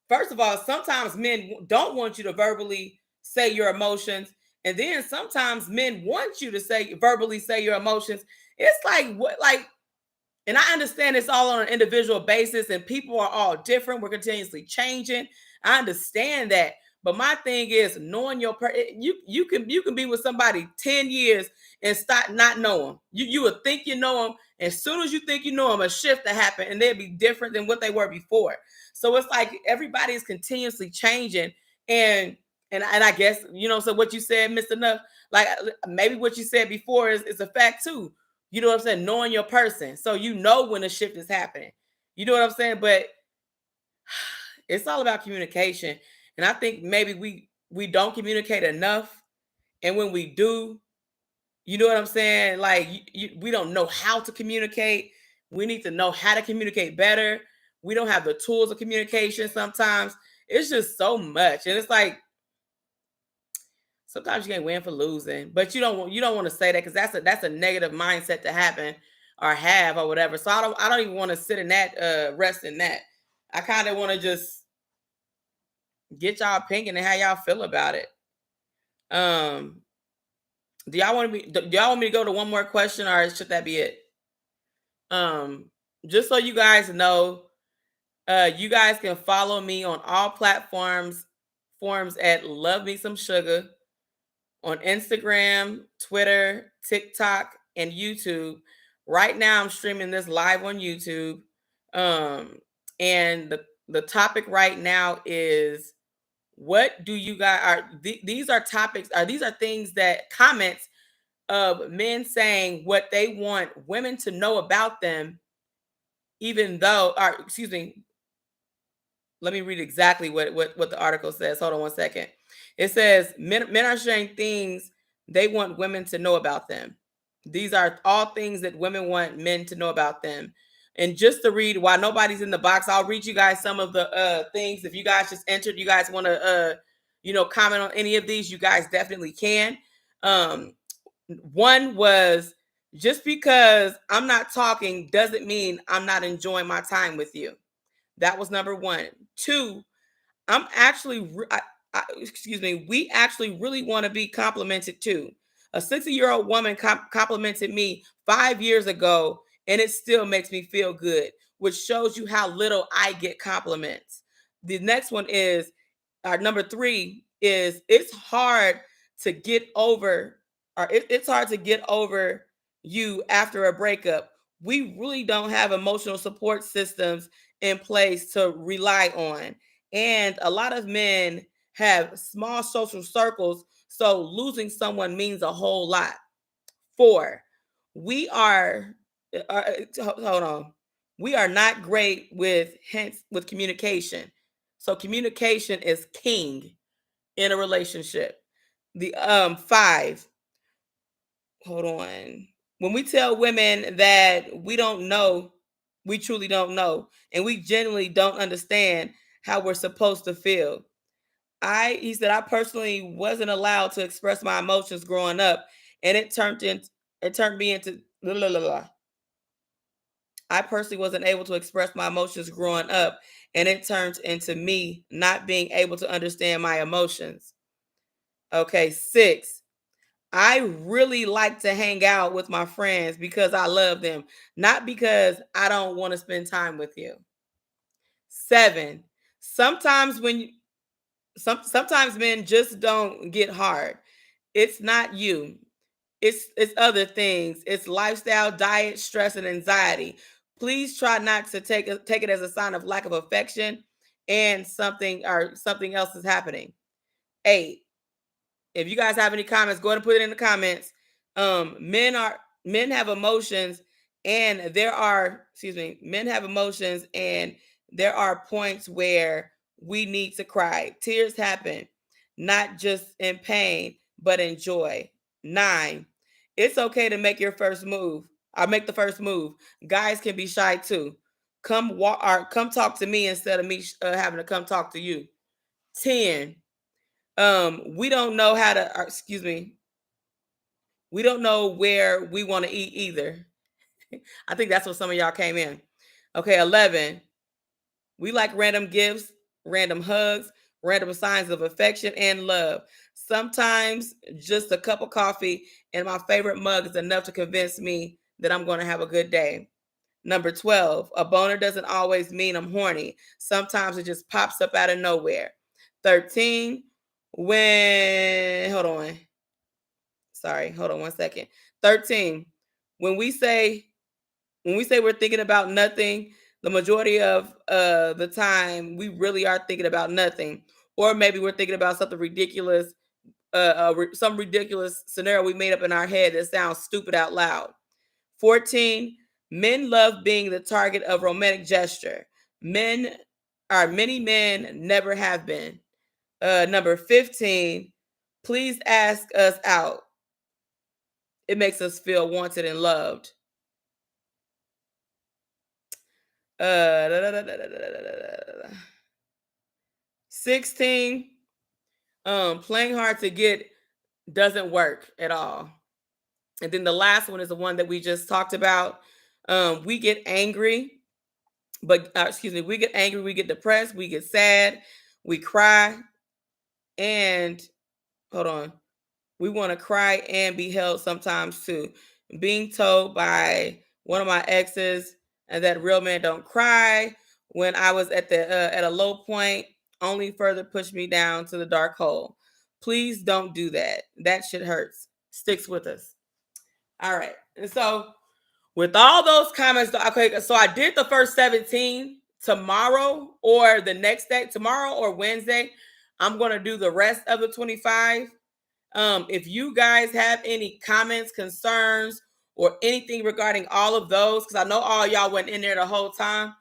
[SPEAKER 1] First of all, sometimes men don't want you to verbally say your emotions, and then sometimes men want you to verbally say your emotions. It's like what, like, and I understand it's all on an individual basis, and people are all different. We're continuously changing. I understand that. But my thing is knowing your you can be with somebody 10 years and start not knowing. You would think you know them. As soon as you think you know them, a shift to happen, and they'd be different than what they were before. So it's like everybody is continuously changing. And I guess, you know, so what you said, Mr. Nuff, like maybe what you said before is a fact too. You know what I'm saying? Knowing your person. So you know when a shift is happening. You know what I'm saying? But it's all about communication. And I think maybe we don't communicate enough. And when we do, you know what I'm saying? Like we don't know how to communicate. We need to know how to communicate better. We don't have the tools of communication sometimes. It's just so much. And it's like, sometimes you can't win for losing, but you don't want to say that, because that's a negative mindset to happen or have or whatever. So I don't even want to sit in that rest in that. I kind of want to just get y'all opinion and how y'all feel about it. Do y'all want me to go to one more question, or should that be it? Just so you guys know, you guys can follow me on all platforms at Love Me Some Sugar, on Instagram, Twitter, TikTok, and YouTube. Right now, I'm streaming this live on YouTube. And the topic right now is, what do you guys these are topics, these are things that comments of men saying what they want women to know about them, even though, or excuse me, let me read exactly what the article says. Hold on one second. It says men are sharing things they want women to know about them. These are all things that women want men to know about them. And just to read, while nobody's in the box, I'll read you guys some of the things. If you guys just entered, you guys want to comment on any of these, you guys definitely can. One was, just because I'm not talking doesn't mean I'm not enjoying my time with you. That was number one. Two, I'm actually, we actually really want to be complimented too. A 60-year-old woman complimented me 5 years ago, and it still makes me feel good, which shows you how little I get compliments. The next one is, number three is, it's hard to get over, it's hard to get over you after a breakup. We really don't have emotional support systems in place to rely on. And a lot of men have small social circles, so losing someone means a whole lot. 4, we are, hold on. We are not great with communication. So communication is king in a relationship. The 5, hold on. When we tell women that we don't know, we truly don't know, and we genuinely don't understand how we're supposed to feel. He said, I personally wasn't allowed to express my emotions growing up, and it turned me into blah, blah, blah, blah. I personally wasn't able to express my emotions growing up, and it turned into me not being able to understand my emotions. Okay, 6, I really like to hang out with my friends because I love them, not because I don't want to spend time with you. 7, sometimes sometimes men just don't get hard. It's not you. It's other things. It's lifestyle, diet, stress, and anxiety. Please try not to take it as a sign of lack of affection and something else is happening. 8, if you guys have any comments, go ahead and put it in the comments. Men have emotions, and men have emotions, and there are points where we need to cry. Tears happen, not just in pain, but in joy. 9, it's okay to make your first move. I make the first move. Guys can be shy too. Come talk to me instead of me having to come talk to you. 10, we don't know how to, we don't know where we want to eat either. I think that's what some of y'all came in. Okay, 11, we like random gifts, random hugs, random signs of affection and love. Sometimes just a cup of coffee and my favorite mug is enough to convince me that I'm going to have a good day. Number 12, a boner doesn't always mean I'm horny. Sometimes it just pops up out of nowhere. 13, hold on one second. 13, when we say we're thinking about nothing, the majority of the time we really are thinking about nothing, or maybe we're thinking about something ridiculous, some ridiculous scenario we made up in our head that sounds stupid out loud. 14, men love being the target of romantic gesture. Many men never have been. Number 15, please ask us out. It makes us feel wanted and loved. uh, 16. Playing hard to get doesn't work at all. And then the last one is the one that we just talked about. We get angry, but we get angry, we get depressed, we get sad, we cry, and hold on. We want to cry and be held sometimes too. Being told by one of my exes and that real men don't cry when I was at a low point only further pushed me down to the dark hole. Please don't do that. That shit hurts. Sticks with us. All right. And so with all those comments, okay, so I did the first 17. Tomorrow or the next day, tomorrow or Wednesday, I'm going to do the rest of the 25. If you guys have any comments, concerns, or anything regarding all of those, because I know all y'all went in there the whole time.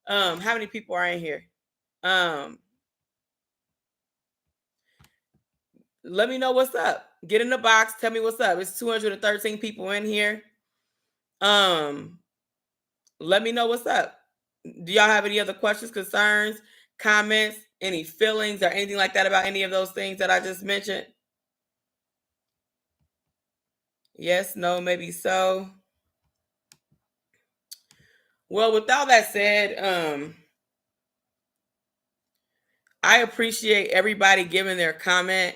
[SPEAKER 1] How many people are in here? Let me know what's up. Get in the box. Tell me what's up. It's 213 people in here. Let me know what's up. Do y'all have any other questions, concerns, comments, any feelings, or anything like that about any of those things that I just mentioned? Yes, no, maybe so. Well, with all that said, I appreciate everybody giving their comment,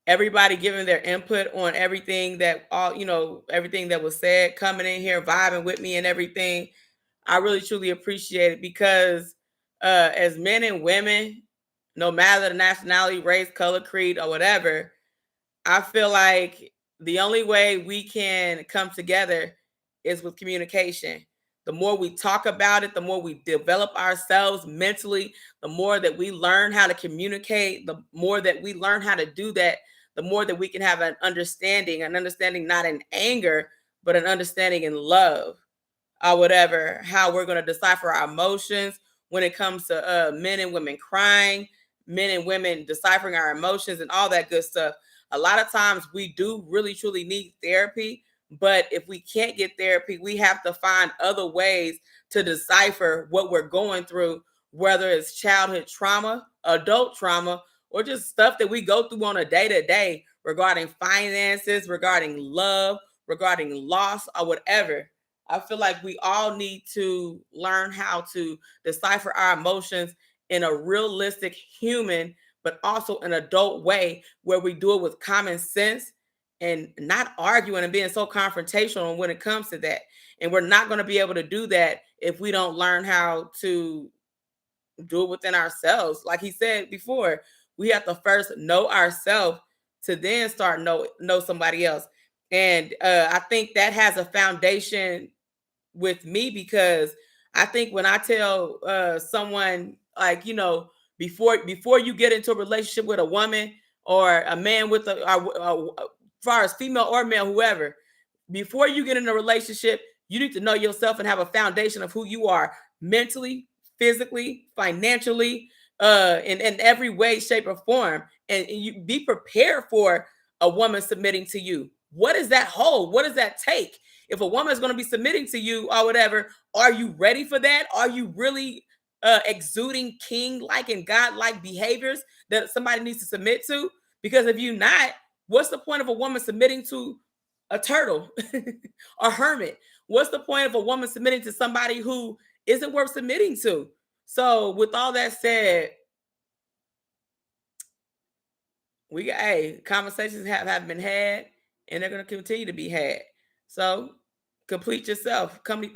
[SPEAKER 1] everybody giving their input on everything that everything that was said, coming in here, vibing with me and everything. I really truly appreciate it because as men and women, no matter the nationality, race, color, creed, or whatever, I feel like the only way we can come together is with communication. The more we talk about it, the more we develop ourselves mentally, the more that we learn how to communicate, the more that we learn how to do that, the more that we can have an understanding not in anger, but an understanding in love, or whatever, how we're going to decipher our emotions when it comes to men and women crying, men and women deciphering our emotions and all that good stuff. A lot of times we do really truly need therapy, but if we can't get therapy, we have to find other ways to decipher what we're going through, whether it's childhood trauma, adult trauma, or just stuff that we go through on a day-to-day regarding finances, regarding love, regarding loss, or whatever. I feel like we all need to learn how to decipher our emotions in a realistic human, but also an adult way where we do it with common sense and not arguing and being so confrontational when it comes to that. And we're not going to be able to do that if we don't learn how to do it within ourselves. Like he said before, we have to first know ourselves to then start know somebody else. And I think that has a foundation with me because I think when I tell someone, like, before you get into a relationship with a woman or a man with as far as female or male, whoever, before you get in a relationship, you need to know yourself and have a foundation of who you are mentally, physically, financially, in every way, shape, or form. And you be prepared for a woman submitting to you. What does that hold? What does that take? If a woman is going to be submitting to you or whatever, are you ready for that? Are you really exuding king-like and God-like behaviors that somebody needs to submit to? Because if you're not, what's the point of a woman submitting to a turtle, a hermit? What's the point of a woman submitting to somebody who isn't worth submitting to? So with all that said, we got conversations have been had and they're going to continue to be had. So complete yourself. Come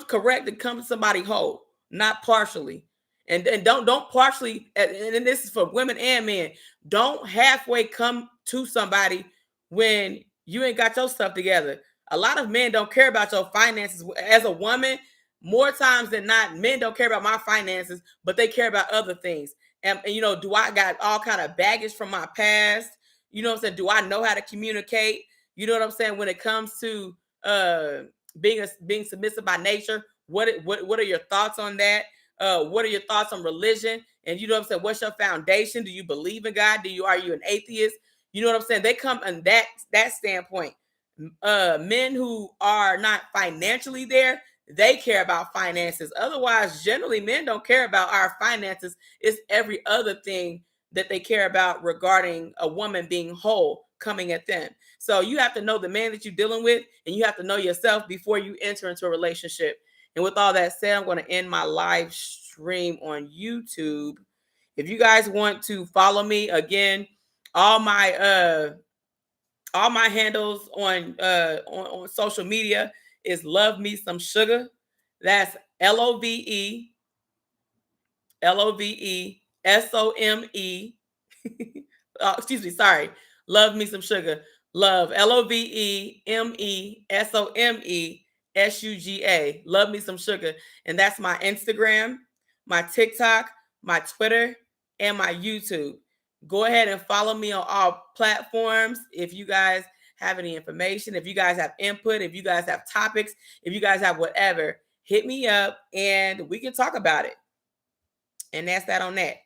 [SPEAKER 1] correct and come to somebody whole, not partially. And don't partially, and this is for women and men, don't halfway come to somebody when you ain't got your stuff together. A lot of men don't care about your finances. As a woman, more times than not, men don't care about my finances, but they care about other things. And do I got all kind of baggage from my past? You know what I'm saying? Do I know how to communicate? You know what I'm saying? When it comes to being submissive by nature, what are your thoughts on that? What are your thoughts on religion? And you know what I'm saying? What's your foundation? Do you believe in God? Are you an atheist? You know what I'm saying? They come in that standpoint. Men who are not financially there, they care about finances. Otherwise, generally, men don't care about our finances. It's every other thing that they care about regarding a woman being whole coming at them. So you have to know the man that you're dealing with, and you have to know yourself before you enter into a relationship. And with all that said, I'm going to end my live stream on YouTube. If you guys want to follow me, again, all my handles on social media is Love Me Some Sugar. That's LOVE SOME. Excuse me, sorry. Love Me Some Sugar. Love LOVEMESOMESUGA. Love Me Some Sugar. And that's my Instagram, my TikTok, my Twitter, and my YouTube. Go ahead and follow me on all platforms. If you guys have any information, if you guys have input, if you guys have topics, if you guys have whatever, hit me up and we can talk about it. And that's that on that.